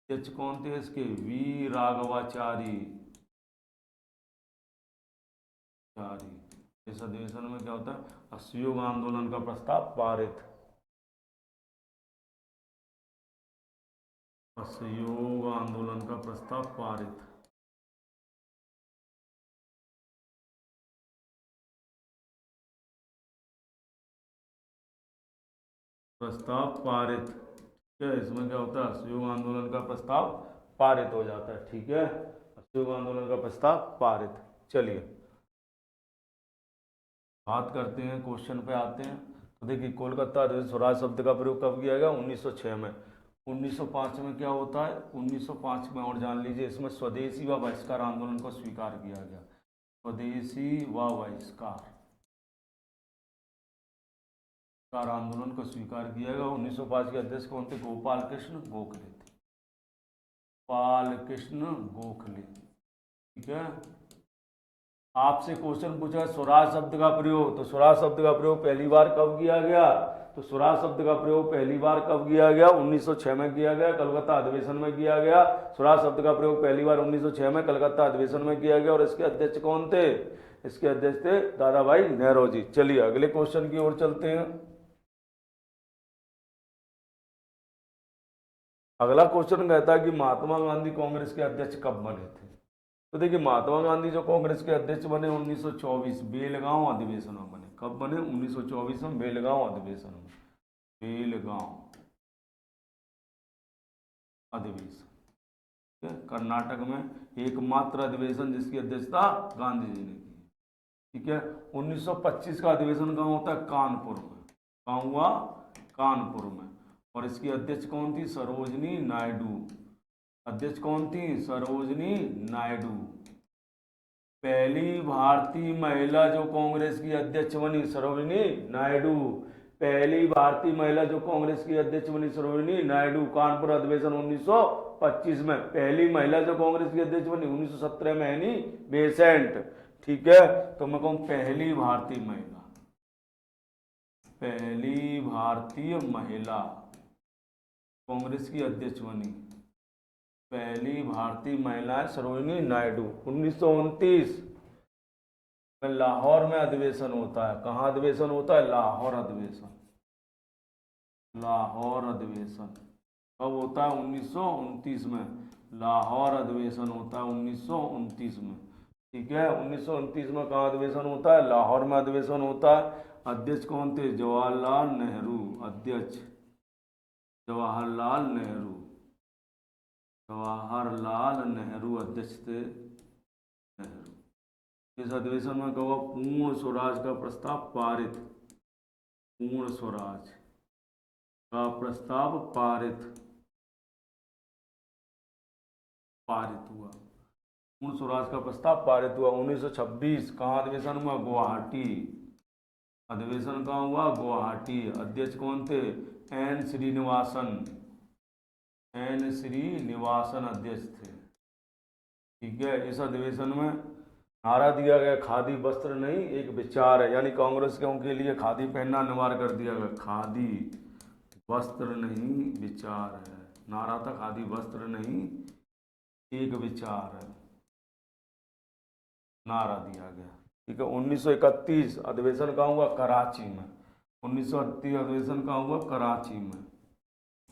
अध्यक्ष कौन थे इसके, वी राघवाचारी। इस अधिवेशन में क्या होता है, असहयोग आंदोलन का प्रस्ताव पारित, असहयोग आंदोलन का प्रस्ताव पारित, प्रस्ताव पारित। ठीक है। इसमें क्या होता है, असहयोग आंदोलन का प्रस्ताव पारित हो जाता है। ठीक है, असहयोग आंदोलन का प्रस्ताव पारित। चलिए बात करते हैं, क्वेश्चन पे आते हैं। तो देखिए, कोलकाता अधिवेशन स्वराज शब्द का प्रयोग कब किया गया, 1906 में। 1905 में क्या होता है, 1905 में और जान लीजिए, इसमें स्वदेशी व बहिष्कार आंदोलन को स्वीकार किया गया, स्वदेशी व बहिष्कार आंदोलन को स्वीकार किया गया। 1905 के अध्यक्ष कौन थे, गोपाल कृष्ण गोखले थे, गोपाल कृष्ण गोखले। ठीक है। आपसे क्वेश्चन पूछा स्वराज शब्द का प्रयोग, तो स्वराज शब्द का प्रयोग पहली बार कब किया गया, तो स्वराज शब्द का प्रयोग पहली बार कब किया गया, 1906 में किया गया, कलकत्ता अधिवेशन में किया गया। स्वराज शब्द का प्रयोग पहली बार 1906 में कलकत्ता अधिवेशन में किया गया। और इसके अध्यक्ष कौन थे, इसके अध्यक्ष थे दादा भाई नेहरू चलिए अगले क्वेश्चन की ओर चलते हैं। अगला क्वेश्चन कहता है कि महात्मा गांधी कांग्रेस के अध्यक्ष कब बने थे। तो देखिए महात्मा गांधी जो कांग्रेस के अध्यक्ष बने 1924 बेलगांव अधिवेशन में बने। कब बने? 1924 में बेलगांव अधिवेशन में। बेलगांव अधिवेशन, ठीक है, कर्नाटक में एकमात्र अधिवेशन जिसकी अध्यक्षता गांधी जी ने की, ठीक है। 1925 का अधिवेशन कहाँ होता है? कानपुर में। कहाँ हुआ? कानपुर में। और इसकी अध्यक्ष कौन थी? सरोजनी नायडू। अध्यक्ष कौन थी? सरोजनी नायडू। पहली भारतीय महिला जो कांग्रेस की अध्यक्ष बनी सरोजनी नायडू। पहली भारतीय महिला जो कांग्रेस की अध्यक्ष बनी सरोजनी नायडू। कानपुर अधिवेशन 1925 में। पहली महिला जो कांग्रेस की अध्यक्ष बनी 1917 में एनी बेसेंट, ठीक है। तो मैं कहूँ पहली भारतीय महिला, पहली भारतीय महिला कांग्रेस की अध्यक्ष बनी, पहली भारतीय महिला है सरोजिनी नायडू। 1929 में लाहौर में अधिवेशन होता है। कहाँ अधिवेशन होता है? लाहौर अधिवेशन। लाहौर अधिवेशन कब होता है? 1929 में। लाहौर अधिवेशन होता है 1929 में, ठीक है। 1929 में कहाँ अधिवेशन होता है? लाहौर में अधिवेशन होता है। अध्यक्ष कौन थे? जवाहरलाल नेहरू। अध्यक्ष जवाहरलाल नेहरू। जवाहरलाल नेहरू अध्यक्ष थे। नेहरू। इस अधिवेशन में कहा पूर्ण स्वराज का प्रस्ताव पारित। पूर्ण स्वराज का प्रस्ताव पारित हुआ। पूर्ण स्वराज का प्रस्ताव पारित हुआ। 1926 कहाँ अधिवेशन हुआ? गुवाहाटी। अधिवेशन कहाँ हुआ? गुवाहाटी। अध्यक्ष कौन थे? एन श्रीनिवासन। एन श्रीनिवासन अध्यक्ष थे, ठीक है। इस अधिवेशन में नारा दिया गया खादी वस्त्र नहीं एक विचार है, यानी कांग्रेस के लिए खादी पहनना अनिवार्य कर दिया गया। खादी वस्त्र नहीं विचार है। नारा था खादी वस्त्र नहीं एक विचार है, नारा दिया गया, ठीक है। 1931 अधिवेशन कहाँ हुआ? कराची में। 1938 अधिवेशन कहाँ हुआ? कराची में,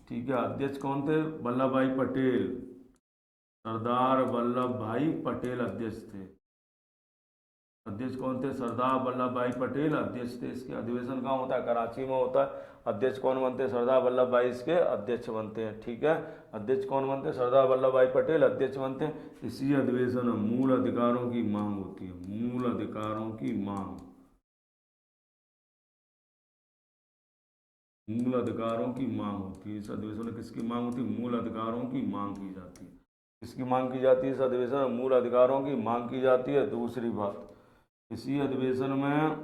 ठीक है। अध्यक्ष कौन थे? वल्लभ भाई पटेल। सरदार वल्लभ भाई पटेल अध्यक्ष थे। अध्यक्ष कौन थे? सरदार वल्लभ भाई पटेल अध्यक्ष थे। इसके अधिवेशन कहाँ होता है? कराची में होता है। अध्यक्ष कौन बनते हैं? सरदार वल्लभ भाई इसके अध्यक्ष बनते हैं, ठीक है। अध्यक्ष कौन बनते हैं? सरदार वल्लभ भाई पटेल अध्यक्ष बनते हैं। इसी अधिवेशन में मूल अधिकारों की मांग होती है। मूल अधिकारों की मांग। मूल अधिकारों की मांग होती है। इस अधिवेशन में किसकी मांग होती है? मूल अधिकारों की मांग की जाती है। किसकी मांग की जाती है? इस अधिवेशन में मूल अधिकारों की मांग की जाती है। दूसरी बात, इसी अधिवेशन में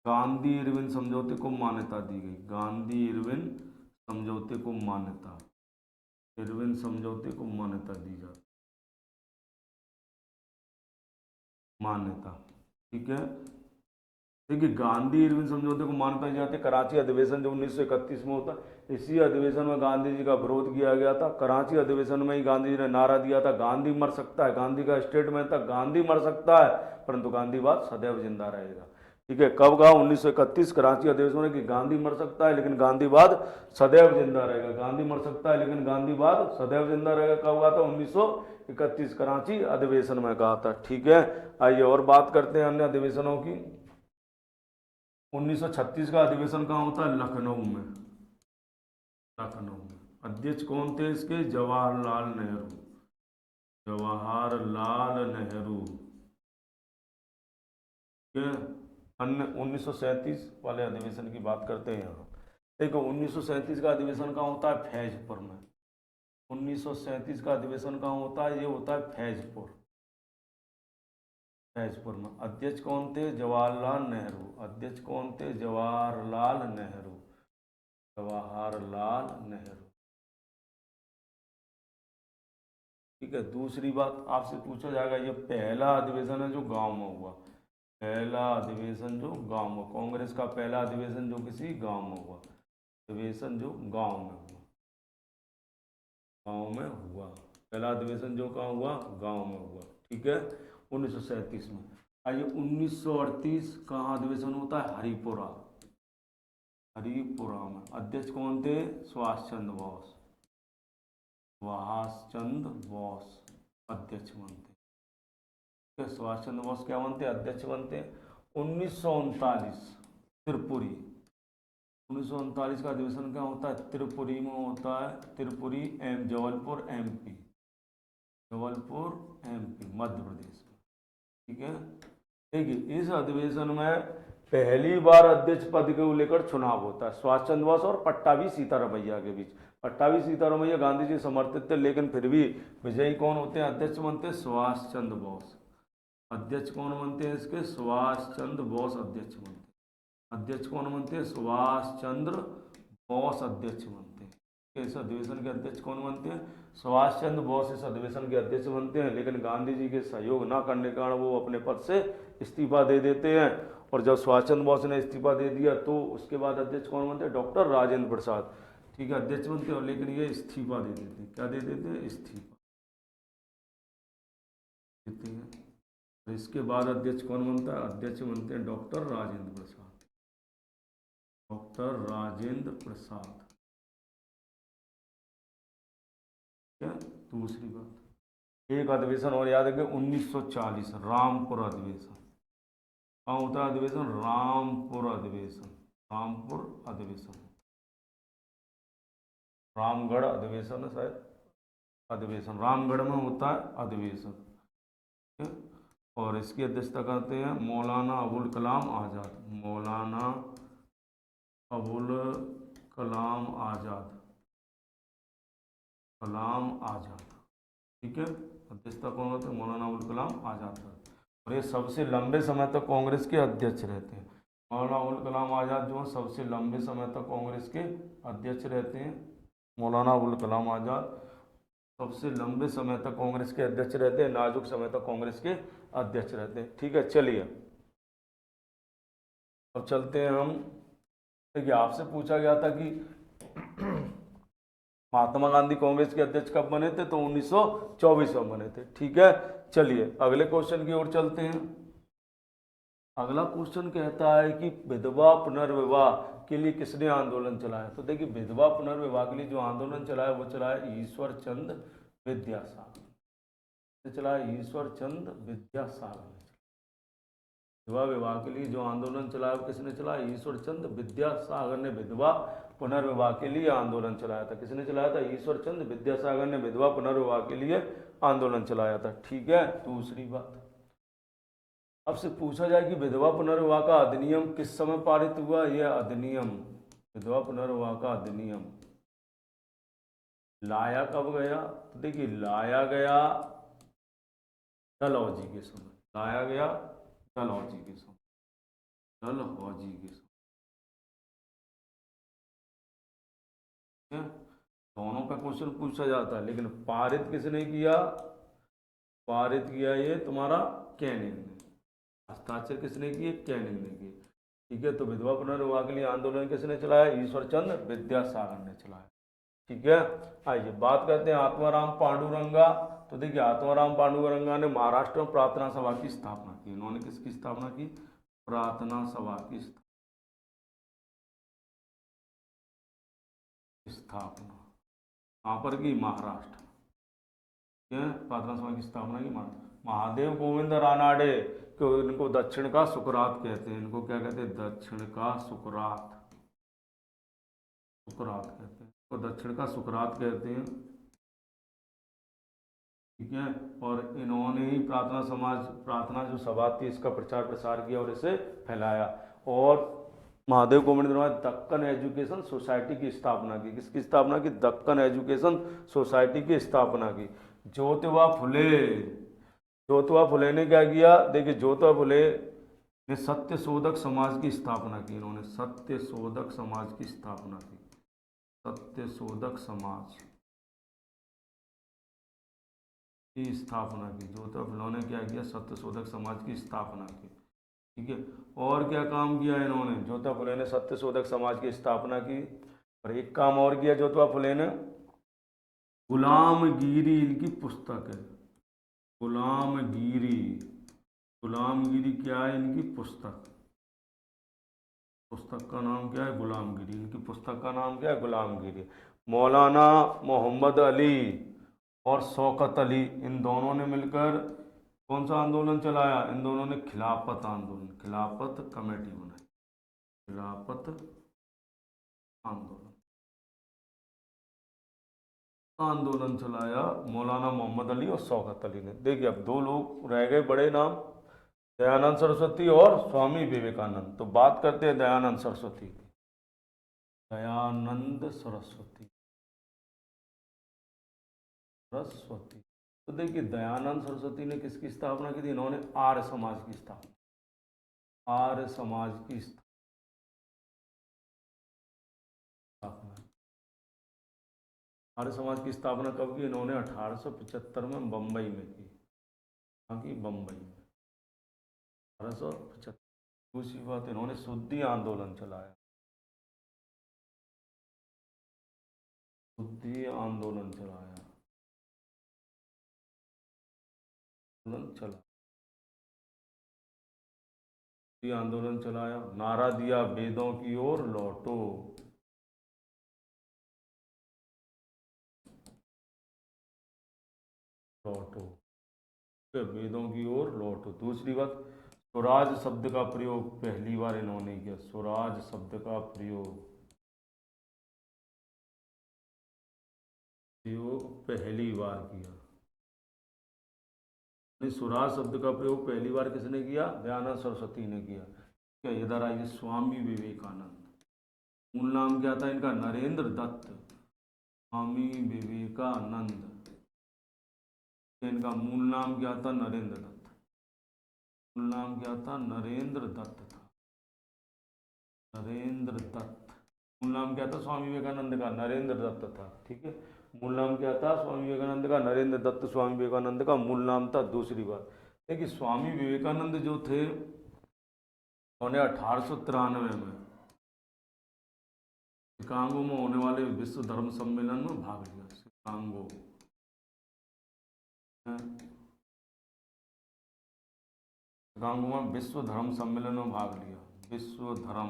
गांधी इरविन समझौते को मान्यता दी गई। गांधी इरविन समझौते को मान्यता, इरविन समझौते को मान्यता दी जाती, मान्यता, ठीक है। देखिए गांधी इरविन समझौते को मान्यता दी जाती है। कराची अधिवेशन जो 1931 में होता है, इसी अधिवेशन में गांधी जी का विरोध किया गया था। कराची अधिवेशन में ही गांधी जी ने नारा दिया था गांधी मर सकता है। गांधी का स्टेटमेंट था गांधी मर सकता है परंतु गांधीवाद सदैव जिंदा रहेगा, ठीक है। कब कहा? 1931 कराची अधिवेशन में कि गांधी मर सकता है लेकिन गांधीवाद सदैव जिंदा रहेगा। गांधी मर सकता है लेकिन गांधीवाद सदैव जिंदा रहेगा। कब कहा था? 1931 कराची अधिवेशन में कहा था, ठीक है। आइए और बात करते हैं अन्य अधिवेशनों की। 1936 का अधिवेशन कहाँ होता है? लखनऊ में। लखनऊ में। अध्यक्ष कौन थे इसके? जवाहरलाल नेहरू। जवाहरलाल नेहरू, ठीक है। अन्य 1937 वाले अधिवेशन की बात करते हैं यहाँ। देखो 1937 का अधिवेशन कहाँ होता है? फैजपुर में। 1937 का अधिवेशन कहाँ होता है? ये होता है फैजपुर। फैजपुर में। अध्यक्ष कौन थे? जवाहरलाल नेहरू। अध्यक्ष कौन थे? जवाहरलाल नेहरू। जवाहरलाल नेहरू, ठीक है। दूसरी बात आपसे पूछा जाएगा, ये पहला अधिवेशन है जो गांव में हुआ। पहला अधिवेशन जो गांव में, कांग्रेस का पहला अधिवेशन जो किसी गांव में हुआ। अधिवेशन जो गांव में हुआ, गांव में हुआ। पहला अधिवेशन जो कहाँ हुआ? गांव में हुआ, ठीक है। 1937 में। आइए 1938 कहाँ अधिवेशन होता है? हरिपुरा। हरिपुरा में। अध्यक्ष कौन थे? सुभाष चंद्र बोस। सुभाष चंद्र बोस अध्यक्ष बनते, सुभाष चंद्र बोस क्या बनते हैं, अध्यक्ष बनते हैं। 1939 त्रिपुरी, 1939 का अधिवेशन क्या होता है, त्रिपुरी में होता है, त्रिपुरी जबलपुर MP, जबलपुर MP मध्य प्रदेश में, ठीक है। देखिए इस अधिवेशन में पहली बार अध्यक्ष पद को लेकर चुनाव होता है सुभाष चंद्र बोस और पट्टाभी सीतारामैया के बीच। पट्टाभी सीतारामैया गांधी जी समर्थित थे, लेकिन फिर भी विजयी कौन होते हैं, अध्यक्ष बनते हैं सुभाष चंद्र बोस। अध्यक्ष कौन बनते हैं इसके, सुभाष चंद्र बोस अध्यक्ष बनते हैं। अध्यक्ष कौन बनते हैं, सुभाष चंद्र बोस अध्यक्ष बनते हैं। इस अधिवेशन के अध्यक्ष कौन बनते हैं, सुभाष चंद्र बोस इस अधिवेशन के अध्यक्ष बनते हैं। लेकिन गांधी जी के सहयोग न करने के कारण वो अपने पद से इस्तीफा दे देते हैं। और जब सुभाष चंद्र बोस ने इस्तीफा दे दिया तो उसके बाद अध्यक्ष कौन बनते हैं, डॉक्टर राजेंद्र प्रसाद, ठीक है, अध्यक्ष बनते हैं। लेकिन ये इस्तीफा दे देते हैं, क्या दे देते हैं, इस्तीफा देते हैं। तो इसके बाद अध्यक्ष कौन बनता है, अध्यक्ष बनते हैं डॉक्टर राजेंद्र प्रसाद, डॉक्टर राजेंद्र प्रसाद। क्या दूसरी बात, एक अधिवेशन और याद रखें, 1940 रामपुर अधिवेशन। कहाँ होता है अधिवेशन, रामपुर अधिवेशन, रामपुर अधिवेशन, रामगढ़ अधिवेशन है शायद, अधिवेशन रामगढ़ में होता है अधिवेशन, ठीक है। और इसकी अध्यक्षता करते हैं मौलाना अबुल कलाम आज़ाद, मौलाना अबुल कलाम आज़ाद, कलाम आज़ाद, ठीक है। अध्यक्षता कौन होते हैं, मौलाना अबुल कलाम आज़ाद। और ये सबसे लंबे समय तक कांग्रेस के अध्यक्ष रहते हैं। मौलाना अबुल कलाम आज़ाद जो है सबसे लंबे समय तक कांग्रेस के अध्यक्ष रहते हैं। मौलाना अबुल कलाम आज़ाद सबसे लंबे समय तक कांग्रेस के अध्यक्ष रहते हैं, नाजुक समय तक कांग्रेस के अध्यक्ष रहते हैं, ठीक है। चलिए अब चलते हैं हम, देखिए आपसे पूछा गया था कि महात्मा गांधी कांग्रेस के अध्यक्ष कब बने थे, तो 1924 में बने थे, ठीक है। चलिए अगले क्वेश्चन की ओर चलते हैं। अगला क्वेश्चन कहता है कि विधवा पुनर्विवाह के लिए किसने आंदोलन चलाया। तो देखिए विधवा पुनर्विवाह के लिए जो आंदोलन चलाया वो चलाया ईश्वर चंद विद्यासागर, चलाया ईश्वर चंद विद्यासागर ने। विधवा विवाह के लिए जो आंदोलन चलाया वो किसने चलाया, ईश्वर चंद विद्यासागर ने विधवा पुनर्विवाह के लिए आंदोलन चलाया था। किसने चलाया था, ईश्वर चंद विद्यासागर ने विधवा पुनर्विवाह के लिए आंदोलन चलाया था, ठीक है। दूसरी बात, अब से पूछा जाए कि विधवा पुनर्विवाह का अधिनियम किस समय पारित हुआ। यह अधिनियम, विधवा पुनर्विवाह का अधिनियम लाया कब गया, तो देखिए लाया गया डलहौजी के समय, लाया गया डलहौजी के समय, डलहौजी के समय, दोनों का क्वेश्चन पूछा जाता है। लेकिन पारित किसने किया, पारित किया ये तुम्हारा कैनिंग ने, हस्ताक्षर किसने किए, कैनिंग ने किए, ठीक है। तो विधवा पुनर्विवाह के लिए आंदोलन किसने चलाया, ईश्वर चंद विद्यासागर ने चलाया, ठीक है। आइए बात करते हैं आत्माराम पांडुरंगा। तो देखिए आत्माराम पांडुरंगा ने महाराष्ट्र में प्रार्थना सभा की स्थापना की। इन्होंने किसकी स्थापना की, प्रार्थना सभा की स्थापना, कहाँ पर की, महाराष्ट्र, ठीक है। प्रार्थना सभा की स्थापना की महादेव गोविंद रानाडे, को इनको दक्षिण का सुकरात कहते हैं। इनको क्या कहते हैं, दक्षिण का सुकरात, सुकरात कहते हैं, तो दक्षिण का सुकरात कहते हैं, ठीक है। और इन्होंने ही प्रार्थना जो सभा थी इसका प्रचार प्रसार किया और इसे फैलाया। और महादेव गोविंद रानाडे दक्कन एजुकेशन सोसाइटी की स्थापना की। किसकी स्थापना की, दक्कन एजुकेशन सोसाइटी की स्थापना की। ज्योतिबा फुले, ज्योतिबा फुले ने क्या किया, देखिए ज्योतिबा फुले ने सत्य शोधक समाज की स्थापना की। इन्होंने सत्य शोधक समाज की स्थापना की, सत्य शोधक समाज की स्थापना की। ज्योतिबा फुले ने क्या किया, सत्य शोधक समाज की स्थापना की, ठीक है। और क्या काम किया इन्होंने, ज्योतिबा फुले ने सत्य शोधक समाज की स्थापना की। और एक काम और किया ज्योतिबा फुले ने, गुलामगिरी इनकी पुस्तक है, गुलामगिरी, गुलामगिरी क्या है इनकी पुस्तक, पुस्तक का नाम क्या है, गुलामगिरी। इनकी पुस्तक का नाम क्या है, गुलामगिरी। मौलाना मोहम्मद अली और शौकत अली, इन दोनों ने मिलकर कौन सा आंदोलन चलाया? इन दोनों ने खिलाफत आंदोलन, खिलाफत कमेटी बनाई, खिलाफत आंदोलन, आंदोलन चलाया मौलाना मोहम्मद अली और शौकत अली ने। देखिए अब दो लोग रह गए बड़े नाम, दयानंद सरस्वती और स्वामी विवेकानंद। तो बात करते हैं दयानंद सरस्वती की। दयानंद सरस्वती, सरस्वती। तो देखिए दयानंद सरस्वती ने किसकी स्थापना की थी? इन्होंने आर्य समाज की स्थापना, आर्य समाज की स्थापना, आर्य समाज की स्थापना कब की? इन्होंने 1875 में बम्बई में की। कहाँ की? बम्बई में, 1875। दूसरी बात, इन्होंने शुद्धि आंदोलन चलाया, शुद्धि आंदोलन चलाया, चला आंदोलन चलाया, नारा दिया वेदों की ओर लौटो, लौटो, वेदों की ओर लौटो। दूसरी बात, स्वराज शब्द का प्रयोग पहली बार इन्होंने किया, स्वराज शब्द का प्रयोग पहली बार किया। स्वराज शब्द का प्रयोग पहली बार किसने किया? दयानंद सरस्वती ने किया। क्या? इधर आइए, स्वामी विवेकानंद। मूल नाम क्या था इनका? नरेंद्र दत्त, स्वामी विवेकानंद। इनका मूल नाम क्या था? नरेंद्र दत्त। मूल नाम क्या था? नरेंद्र दत्त था, नरेंद्र दत्त। मूल नाम क्या था स्वामी विवेकानंद का? नरेंद्र दत्त था। ठीक है, मूल नाम क्या था स्वामी विवेकानंद का? नरेंद्र दत्त स्वामी विवेकानंद का मूल नाम था। दूसरी बात देखिए, स्वामी विवेकानंद जो थे उन्होंने 1893 में शिकागो में होने वाले विश्व धर्म सम्मेलन में भाग लिया। शिकागो, शिकागो में विश्व धर्म सम्मेलन में भाग लिया, विश्व धर्म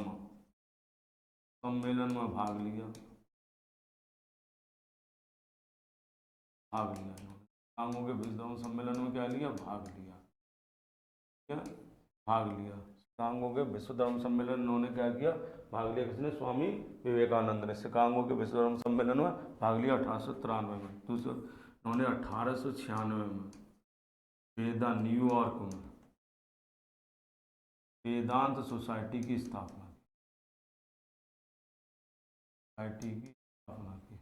सम्मेलन में भाग लिया, भाग लिया। शिकागो के विश्व धर्म सम्मेलन में क्या लिया? भाग लिया, क्या? भाग लिया। शिकागो के विश्व धर्म सम्मेलन उन्होंने क्या किया? भाग लिया। किसने? स्वामी विवेकानंद ने शिकागो के विश्व धर्म सम्मेलन में भाग लिया 1893 में। दूसरा, उन्होंने 1896 में न्यूयॉर्क में वेदांत सोसाइटी की स्थापना, सोसाइटी की स्थापना की।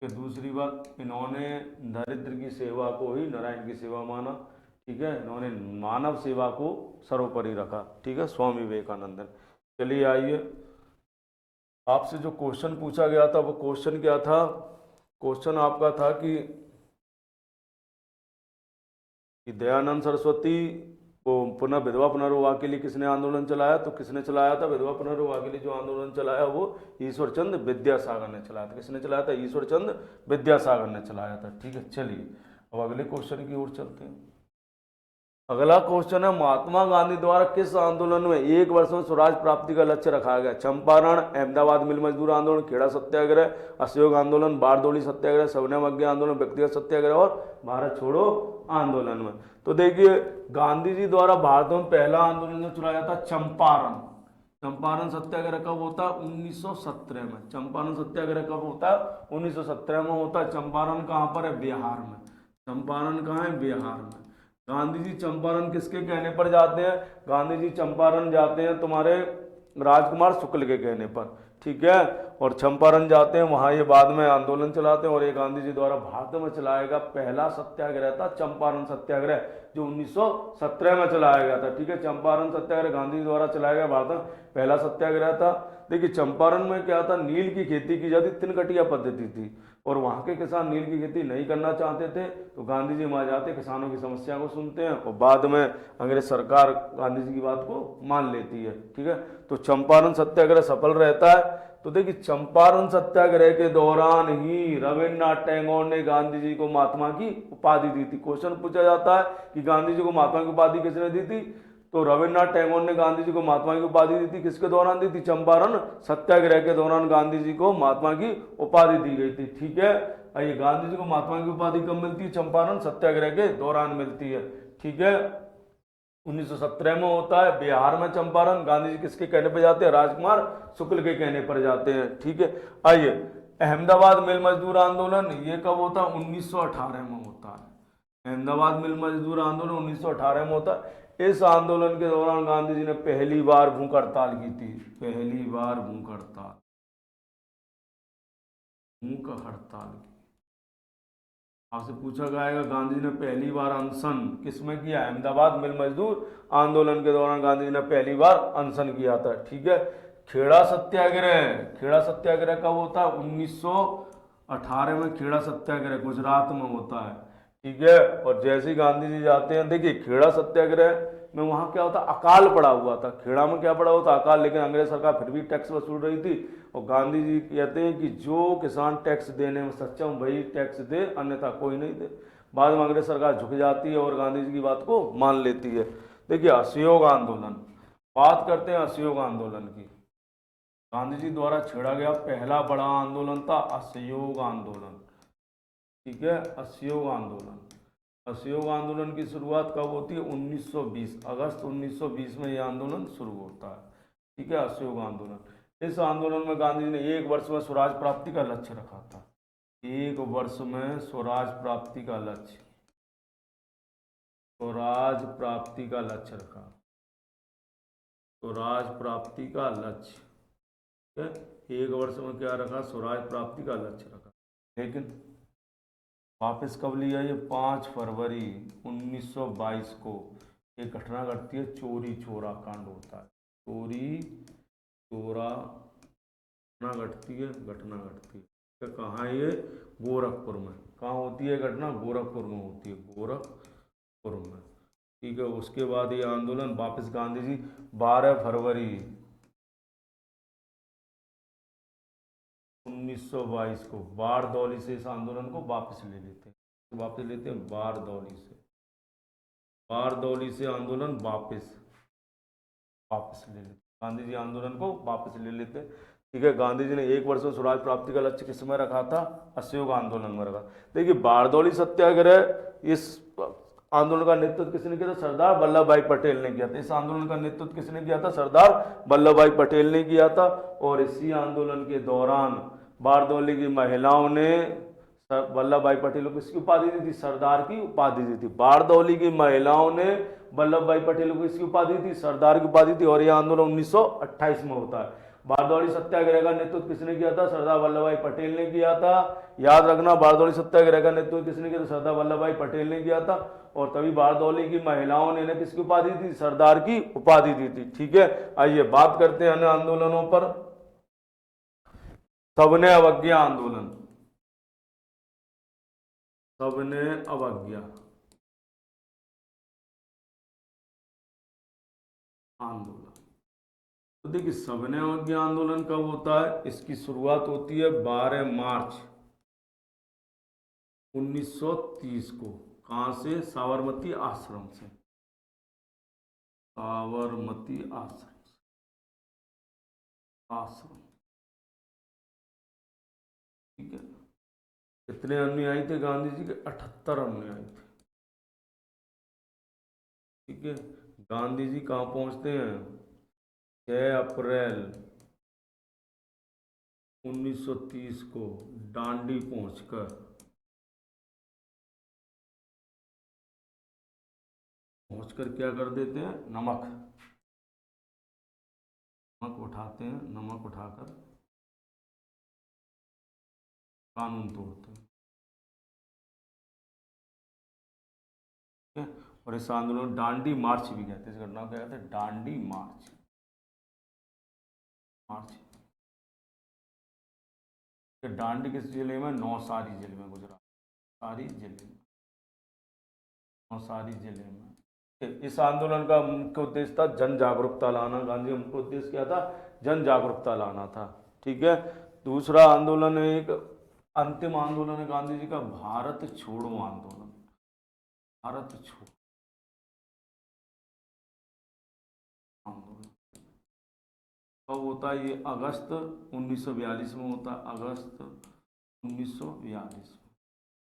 दूसरी बात, इन्होंने दरिद्र की सेवा को ही नारायण की सेवा माना। ठीक है, इन्होंने मानव सेवा को सर्वोपरि रखा। ठीक है, स्वामी विवेकानंद। चलिए आइए, आपसे जो क्वेश्चन पूछा गया था वो क्वेश्चन क्या था? क्वेश्चन आपका था कि दयानंद सरस्वती को पुनः विधवा पुनर्विवाह के लिए किसने आंदोलन चलाया? तो किसने चलाया था विधवा पुनर्विवाह के लिए जो आंदोलन चलाया वो ईश्वरचंद विद्यासागर ने चलाया था। किसने चलाया था? ईश्वरचंद विद्यासागर ने चलाया था। ठीक है, चलिए अब अगले क्वेश्चन की ओर चलते हैं। अगला क्वेश्चन है, महात्मा गांधी द्वारा किस आंदोलन में 1 वर्ष में स्वराज प्राप्ति का लक्ष्य रखा गया? चंपारण, अहमदाबाद मिल मजदूर आंदोलन, खेड़ा सत्याग्रह, असहयोग आंदोलन, बारदोली सत्याग्रह, सवर्णम अज्ञा आंदोलन, व्यक्तिगत सत्याग्रह और भारत छोड़ो आंदोलन में। तो देखिए, गांधी जी द्वारा भारत में पहला आंदोलन जो चलाया था चंपारण, चंपारण सत्याग्रह कब होता? 1917 में। चंपारण सत्याग्रह कब होता? 1917 में होता। चंपारण कहाँ पर है? बिहार में। चंपारण कहाँ है? बिहार में। गांधी जी चंपारण किसके कहने पर जाते हैं? गांधी जी चंपारण जाते हैं तुम्हारे राजकुमार शुक्ल के कहने पर। ठीक है, और चंपारण जाते हैं, वहाँ ये बाद में आंदोलन चलाते हैं और ये गांधी जी द्वारा भारत में चलाया गया पहला सत्याग्रह था चंपारण सत्याग्रह, जो 1917 में चलाया गया था। ठीक है, चंपारण सत्याग्रह गांधी जी द्वारा चलाया गया भारत में पहला सत्याग्रह था। देखिए, चंपारण में क्या था? नील की खेती की जाती, तिनकटिया पद्धति थी और वहाँ के किसान नील की खेती नहीं करना चाहते थे। तो गांधी जी वहाँ जाते, किसानों की समस्या को सुनते हैं और बाद में अंग्रेज सरकार गांधी जी की बात को मान लेती है। ठीक है, तो चंपारण सत्याग्रह सफल रहता है। तो देखिए, चंपारण सत्याग्रह के दौरान ही रविन्द्रनाथ टैगोर ने गांधी जी को महात्मा की उपाधि दी थी। क्वेश्चन पूछा जाता है कि गांधी जी को महात्मा की उपाधि किसने दी थी? तो रविन्द्रनाथ टैगोर ने गांधी जी को महात्मा की उपाधि दी थी, किसके दौरान दी थी? चंपारण सत्याग्रह के दौरान गांधी जी को महात्मा की उपाधि दी गई थी। ठीक है, आइए, गांधी जी को महात्मा की उपाधि कब मिलती है? चंपारण सत्याग्रह के दौरान मिलती है। ठीक है, 1917 में होता है बिहार में चंपारण। गांधी जी किसके कहने पर जाते हैं? राजकुमार शुक्ल के कहने पर जाते हैं। ठीक है, आइए, अहमदाबाद मिल मजदूर आंदोलन ये कब होता है? 1918 में होता है। अहमदाबाद मिल मजदूर आंदोलन 1918 में होता है। इस आंदोलन के दौरान गांधी जी ने पहली बार भूख हड़ताल की थी। पहली बार भूख हड़ताल की। आपसे पूछा जाएगा गांधी जी ने पहली बार अनशन किसमें किया? अहमदाबाद मिल मजदूर आंदोलन के दौरान गांधी जी ने पहली बार अनशन किया था। ठीक है, खेड़ा सत्याग्रह। खेड़ा सत्याग्रह कब होता है? 1918 में खेड़ा सत्याग्रह गुजरात में होता है। ठीक है, और जैसे ही गांधी जी जाते हैं, देखिए खेड़ा सत्याग्रह में वहां क्या होता? अकाल पड़ा हुआ था। खेड़ा में क्या पड़ा हुआ था? अकाल। लेकिन अंग्रेज सरकार फिर भी टैक्स वसूल रही थी, और गांधी जी कहते हैं कि जो किसान टैक्स देने में सक्षम वही टैक्स दे, अन्यथा कोई नहीं दे। बाद में अंग्रेज सरकार झुक जाती है और गांधी जी की बात को मान लेती है। देखिए असहयोग आंदोलन, बात करते हैं असहयोग आंदोलन की। गांधी जी द्वारा छेड़ा गया पहला बड़ा आंदोलन था असहयोग आंदोलन। ठीक है, असहयोग आंदोलन। असहयोग आंदोलन की शुरुआत कब होती है? 1920, अगस्त 1920 में यह आंदोलन शुरू होता है। ठीक है, असहयोग आंदोलन। इस आंदोलन में गांधी जी ने एक वर्ष में स्वराज प्राप्ति का लक्ष्य रखा था। एक वर्ष में स्वराज प्राप्ति का लक्ष्य, स्वराज प्राप्ति का लक्ष्य रखा। स्वराज प्राप्ति का लक्ष्य, ठीक है, एक वर्ष में क्या रखा? स्वराज प्राप्ति का लक्ष्य रखा। लेकिन वापस कब लिया? ये 5 फरवरी 1922 को एक घटना घटती है, चोरी चोरा कांड होता है। चोरी चोरा घटना घटती है। कहाँ है ये? गोरखपुर में। कहाँ होती है घटना? गोरखपुर में होती है, गोरखपुर में। ठीक है, उसके बाद ये आंदोलन वापस गांधी जी 12 फरवरी 1922 को बारदौली से इस आंदोलन को वापस ले लेते हैं। बारदौली से। बारदौली से आंदोलन वापस ले लेते, गांधी जी आंदोलन को वापस ले लेते। ठीक है, गांधी जी ने एक वर्ष में स्वराज प्राप्ति का लक्ष्य किस में रखा था? असहयोग आंदोलन में रखा। देखिए बारदौली सत्याग्रह, इस आंदोलन का नेतृत्व किसने किया था? सरदार वल्लभ भाई पटेल ने किया था। इस आंदोलन का नेतृत्व किसने किया था? सरदार वल्लभ भाई पटेल ने किया था। और इसी आंदोलन के दौरान बारदौली की महिलाओं ने वल्लभ भाई पटेल को किसकी उपाधि दी थी? सरदार की उपाधि दी थी। बारदौली की महिलाओं ने वल्लभ भाई पटेल को किसकी उपाधि दी? सरदार की उपाधि थी। और यह आंदोलन 1928 में होता है। बारदौली सत्याग्रह का नेतृत्व किसने किया था? सरदार वल्लभ भाई पटेल ने किया था। याद रखना, बारदौली सत्याग्रह का नेतृत्व किसने किया था? सरदार वल्लभ भाई पटेल ने किया था। और तभी बारदौली की महिलाओं ने किसकी उपाधि दी? सरदार की उपाधि दी थी। ठीक है, आइए बात करते हैं अन्य आंदोलनों पर। सबने अवज्ञा आंदोलन। सबने अवज्ञा आंदोलन, तो देखिए सबने अवज्ञा आंदोलन कब होता है? इसकी शुरुआत होती है 12 मार्च 1930 को। कहां से? साबरमती आश्रम से। साबरमती आश्रम। ठीक है, कितने अनुयायी थे गांधी जी के? 78 अनुयायी थे। ठीक है, गांधी जी कहाँ पहुंचते हैं? 6 अप्रैल 1930 को डांडी पहुंचकर क्या कर देते हैं? नमक उठाते हैं। नमक उठाकर कानून तोड़ते हैं। ठीक है, और इस आंदोलन डांडी मार्च भी कहते हैं। इस घटना को क्या कहते हैं? डांडी मार्च। डांडी किस जिले में? नौसारी जिले में, गुजरात नौसारी जिले में। इस आंदोलन का मुख्य उद्देश्य था जन जागरूकता लाना। गांधी का मुख्य उद्देश्य क्या था? जन जागरूकता लाना था। ठीक है, दूसरा आंदोलन है, एक अंतिम आंदोलन है गांधी जी का, भारत छोड़ो आंदोलन। भारत छोड़ो कब होता है ये? अगस्त 1942 में होता है, अगस्त 1942।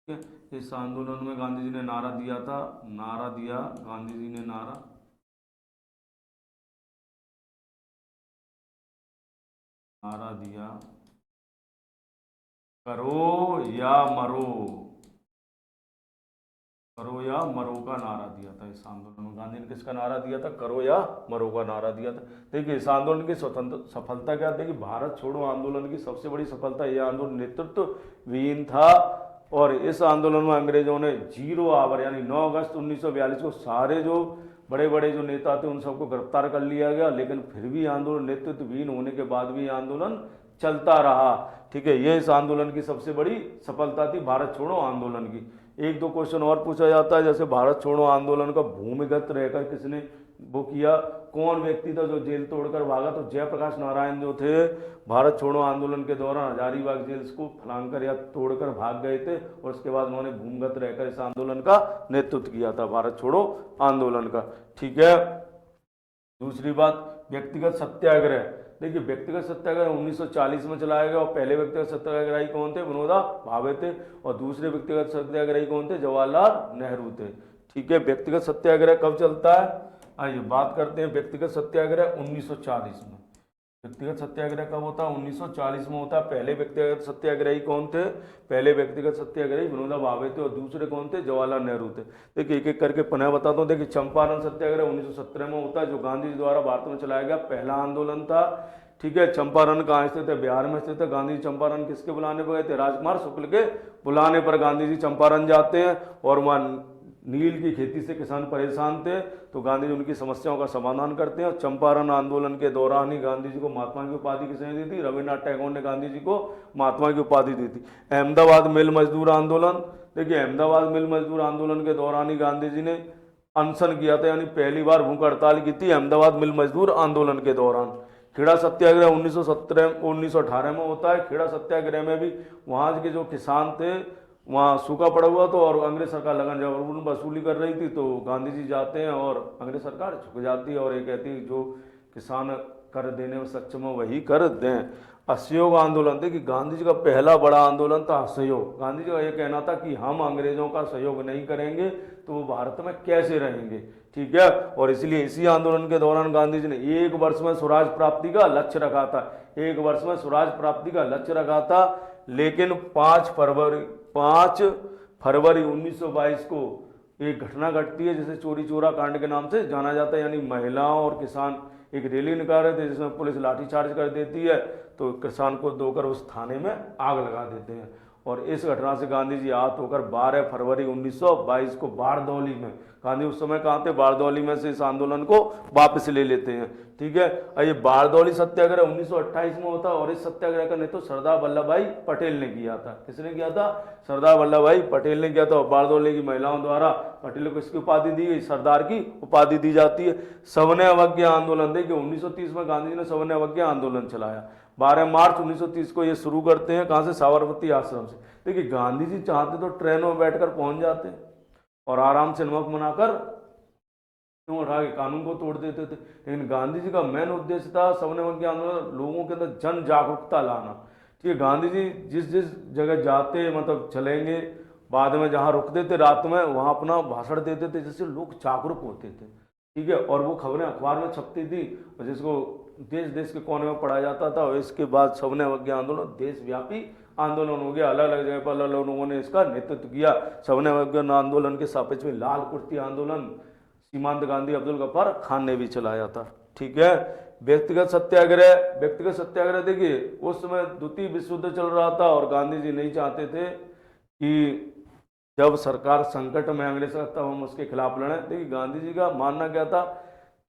ठीक है, इस आंदोलन में गांधी जी ने नारा दिया था, नारा दिया गांधी जी ने, नारा दिया, करो या मरो, करो या मरो का नारा दिया था इस आंदोलन में। गांधी ने किसका नारा दिया था? करो या मरो का नारा दिया था। देखिए इस आंदोलन की स्वतंत्र सफलता क्या थी कि भारत छोड़ो आंदोलन की सबसे बड़ी सफलता, यह आंदोलन नेतृत्व विहीन था और इस आंदोलन में अंग्रेजों ने 0 आवर यानी 9 अगस्त 1942 को सारे जो बड़े बड़े जो नेता थे उन सबको गिरफ्तार कर लिया गया, लेकिन फिर भी आंदोलन नेतृत्व विहीन होने के बाद भी आंदोलन चलता रहा। ठीक है, ये इस आंदोलन की सबसे बड़ी सफलता थी, भारत छोड़ो आंदोलन की। एक दो क्वेश्चन और पूछा जाता है, जैसे भारत छोड़ो आंदोलन का भूमिगत रहकर किसने वो किया, कौन व्यक्ति था जो जेल तोड़कर भागा? तो जयप्रकाश नारायण जो थे भारत छोड़ो आंदोलन के दौरान हजारीबाग जेल को फलांकर या तोड़कर भाग गए थे और उसके बाद उन्होंने भूमिगत रहकर इस आंदोलन का नेतृत्व किया था, भारत छोड़ो आंदोलन का। ठीक है, दूसरी बात व्यक्तिगत सत्याग्रह। देखिए व्यक्तिगत सत्याग्रह 1940 में चलाया गया और पहले व्यक्तिगत सत्याग्रही कौन थे? विनोबा भावे थे। और दूसरे व्यक्तिगत सत्याग्रही कौन थे? जवाहरलाल नेहरू थे। ठीक है, व्यक्तिगत सत्याग्रह कब चलता है? आइए बात करते हैं व्यक्तिगत सत्याग्रह 1940 में। व्यक्तिगत सत्याग्रह कब होता है? 1940 में होता है। पहले व्यक्तिगत सत्याग्रही कौन थे? पहले व्यक्तिगत सत्याग्रही विनोबा भावे थे और दूसरे कौन थे? जवाहरलाल नेहरू थे। देखिए एक एक करके पुनः बताता हूँ। देखिए चंपारण सत्याग्रह 1917 में होता है, जो गांधी जी द्वारा भारत में चलाया गया पहला आंदोलन था। ठीक है, चंपारण कहाँ स्थित है? बिहार में स्थित है। गांधी जी चंपारण किसके बुलाने पर गए थे? राजकुमार शुक्ल के बुलाने पर गांधी जी चंपारण जाते हैं और वहाँ नील की खेती से किसान परेशान थे, तो गांधी जी उनकी समस्याओं का समाधान करते हैं। और चंपारण आंदोलन के दौरान ही गांधी जी को महात्मा की उपाधि किसने दी थी? रविन्द्रनाथ टैगोर ने गांधी जी को महात्मा की उपाधि दी थी। अहमदाबाद मिल मजदूर आंदोलन। देखिए अहमदाबाद मिल मजदूर आंदोलन के दौरान ही गांधी जी ने अनशन किया था, यानी पहली बार भूख हड़ताल की थी अहमदाबाद मिल मजदूर आंदोलन के दौरान। खेड़ा सत्याग्रह 1918 में होता है। खेड़ा सत्याग्रह में भी वहाँ के जो किसान थे वहाँ सूखा पड़ा हुआ तो और अंग्रेज सरकार लगन जबरन वसूली कर रही थी, तो गांधी जी जाते हैं और अंग्रेज सरकार झुक जाती है और ये कहती है जो किसान कर देने में सक्षम हो वही कर दें। असहयोग आंदोलन। देखिए गांधी जी का पहला बड़ा आंदोलन था असहयोग। गांधी जी का यह कहना था कि हम अंग्रेजों का सहयोग नहीं करेंगे तो वो भारत में कैसे रहेंगे। ठीक है, और इसलिए इसी आंदोलन के दौरान गांधी जी ने 1 वर्ष में स्वराज प्राप्ति का लक्ष्य रखा था। 1 वर्ष में स्वराज प्राप्ति का लक्ष्य रखा था, लेकिन 5 फरवरी 1922 को एक घटना घटती है जिसे चोरी चोरा कांड के नाम से जाना जाता है। यानी महिलाओं और किसान एक रैली निकाल रहे थे जिसमें पुलिस लाठीचार्ज कर देती है, तो किसान को धोकर उस थाने में आग लगा देते हैं। और इस घटना से गांधी जी आहत होकर 12 फरवरी 1922 को बारदौली में, गांधी उस समय कहाँ थे? बारदौली में से इस आंदोलन को वापस ले लेते हैं। ठीक है, ये बारदौली सत्याग्रह 1928 में होता है और इस सत्याग्रह का नेतृत्व सरदार वल्लभ भाई पटेल ने किया था। किसने किया था? सरदार वल्लभ भाई पटेल ने किया था। और बारदौली की महिलाओं द्वारा पटेल को इसकी उपाधि दी गई, सरदार की उपाधि दी जाती है। सविनय अवज्ञा आंदोलन। देखिए 1930 में गांधी जी ने सविनय अवज्ञा आंदोलन चलाया। 12 मार्च 1930 को ये शुरू करते हैं। कहाँ से? साबरमती आश्रम से। देखिए गांधी जी चाहते तो ट्रेनों में बैठकर पहुंच जाते और आराम से नमक मनाकर क्यों उठा के कानून को तोड़ देते थे, लेकिन गांधी जी का मेन उद्देश्य था सविनय अवज्ञा आंदोलन, लोगों के अंदर जन जागरूकता लाना। ठीक है, गांधी जी जिस जिस जगह जाते मतलब चलेंगे, बाद में जहाँ रुकते थे रात में वहाँ अपना भाषण देते थे जिससे लोग जागरूक होते थे। ठीक है, और वो खबरें अखबार में छपती थी और जिसको देश देश के कोने में पढ़ा जाता था। और इसके बाद सविनय अवज्ञा आंदोलन देशव्यापी आंदोलन हो गया। अलग अलग जगह पर अलग अलग लोगों ने इसका नेतृत्व किया। सविनय अवज्ञा आंदोलन के सापेक्ष में लाल कुर्ती आंदोलन सीमांत गांधी अब्दुल गफ्फार खान ने भी चलाया था। ठीक है, व्यक्तिगत सत्याग्रह। व्यक्तिगत सत्याग्रह देखिए उस समय द्वितीय विश्व युद्ध चल रहा था और गांधी जी नहीं चाहते थे कि जब सरकार संकट में अंग्रेज तब हम उसके खिलाफ लड़ें। देखिए गांधी जी का मानना क्या था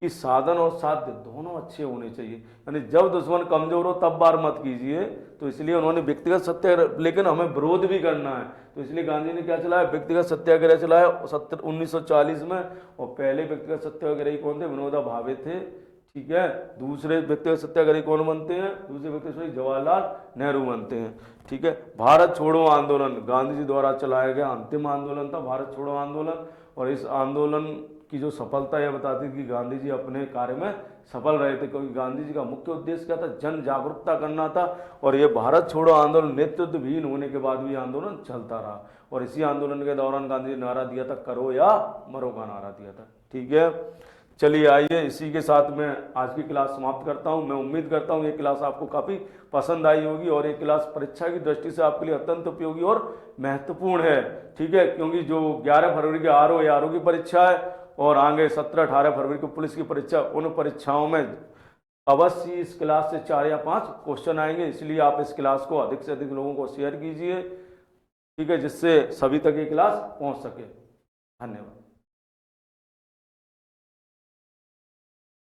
कि साधन और साध्य दोनों अच्छे होने चाहिए, यानी जब दुश्मन कमजोर हो तब वार मत कीजिए। तो इसलिए उन्होंने व्यक्तिगत सत्याग्रह, लेकिन हमें विरोध भी करना है, तो इसलिए गांधी ने क्या चलाया? व्यक्तिगत सत्याग्रह चलाया 1940 में। और पहले व्यक्तिगत सत्याग्रही कौन थे? विनोबा भावे थे। ठीक है, दूसरे व्यक्तिगत सत्याग्रही कौन बनते हैं? दूसरे व्यक्तिगत जवाहरलाल नेहरू बनते हैं। ठीक है, भारत छोड़ो आंदोलन गांधी जी द्वारा चलाया गया अंतिम आंदोलन था, भारत छोड़ो आंदोलन। और इस आंदोलन की जो सफलता यह बताती थी कि गांधी जी अपने कार्य में सफल रहे थे, क्योंकि गांधी जी का मुख्य उद्देश्य क्या था, जन जागरूकता करना था। और ये भारत छोड़ो आंदोलन नेतृत्वहीन होने के बाद भी आंदोलन चलता रहा, और इसी आंदोलन के दौरान गांधी जी ने नारा दिया था, करो या मरो का नारा दिया था। ठीक है, चलिए आइए इसी के साथ मैं आज की क्लास समाप्त करता हूं। मैं उम्मीद करता हूं ये क्लास आपको काफ़ी पसंद आई होगी, और ये क्लास परीक्षा की दृष्टि से आपके लिए अत्यंत उपयोगी और महत्वपूर्ण है। ठीक है, क्योंकि जो 11 फरवरी के आरओ की परीक्षा है और आगे 17-18 फरवरी को पुलिस की परीक्षा, उन परीक्षाओं में अवश्य इस क्लास से 4 या 5 क्वेश्चन आएंगे। इसलिए आप इस क्लास को अधिक से अधिक लोगों को शेयर कीजिए, ठीक है, जिससे सभी तक ये क्लास पहुंच सके। धन्यवाद।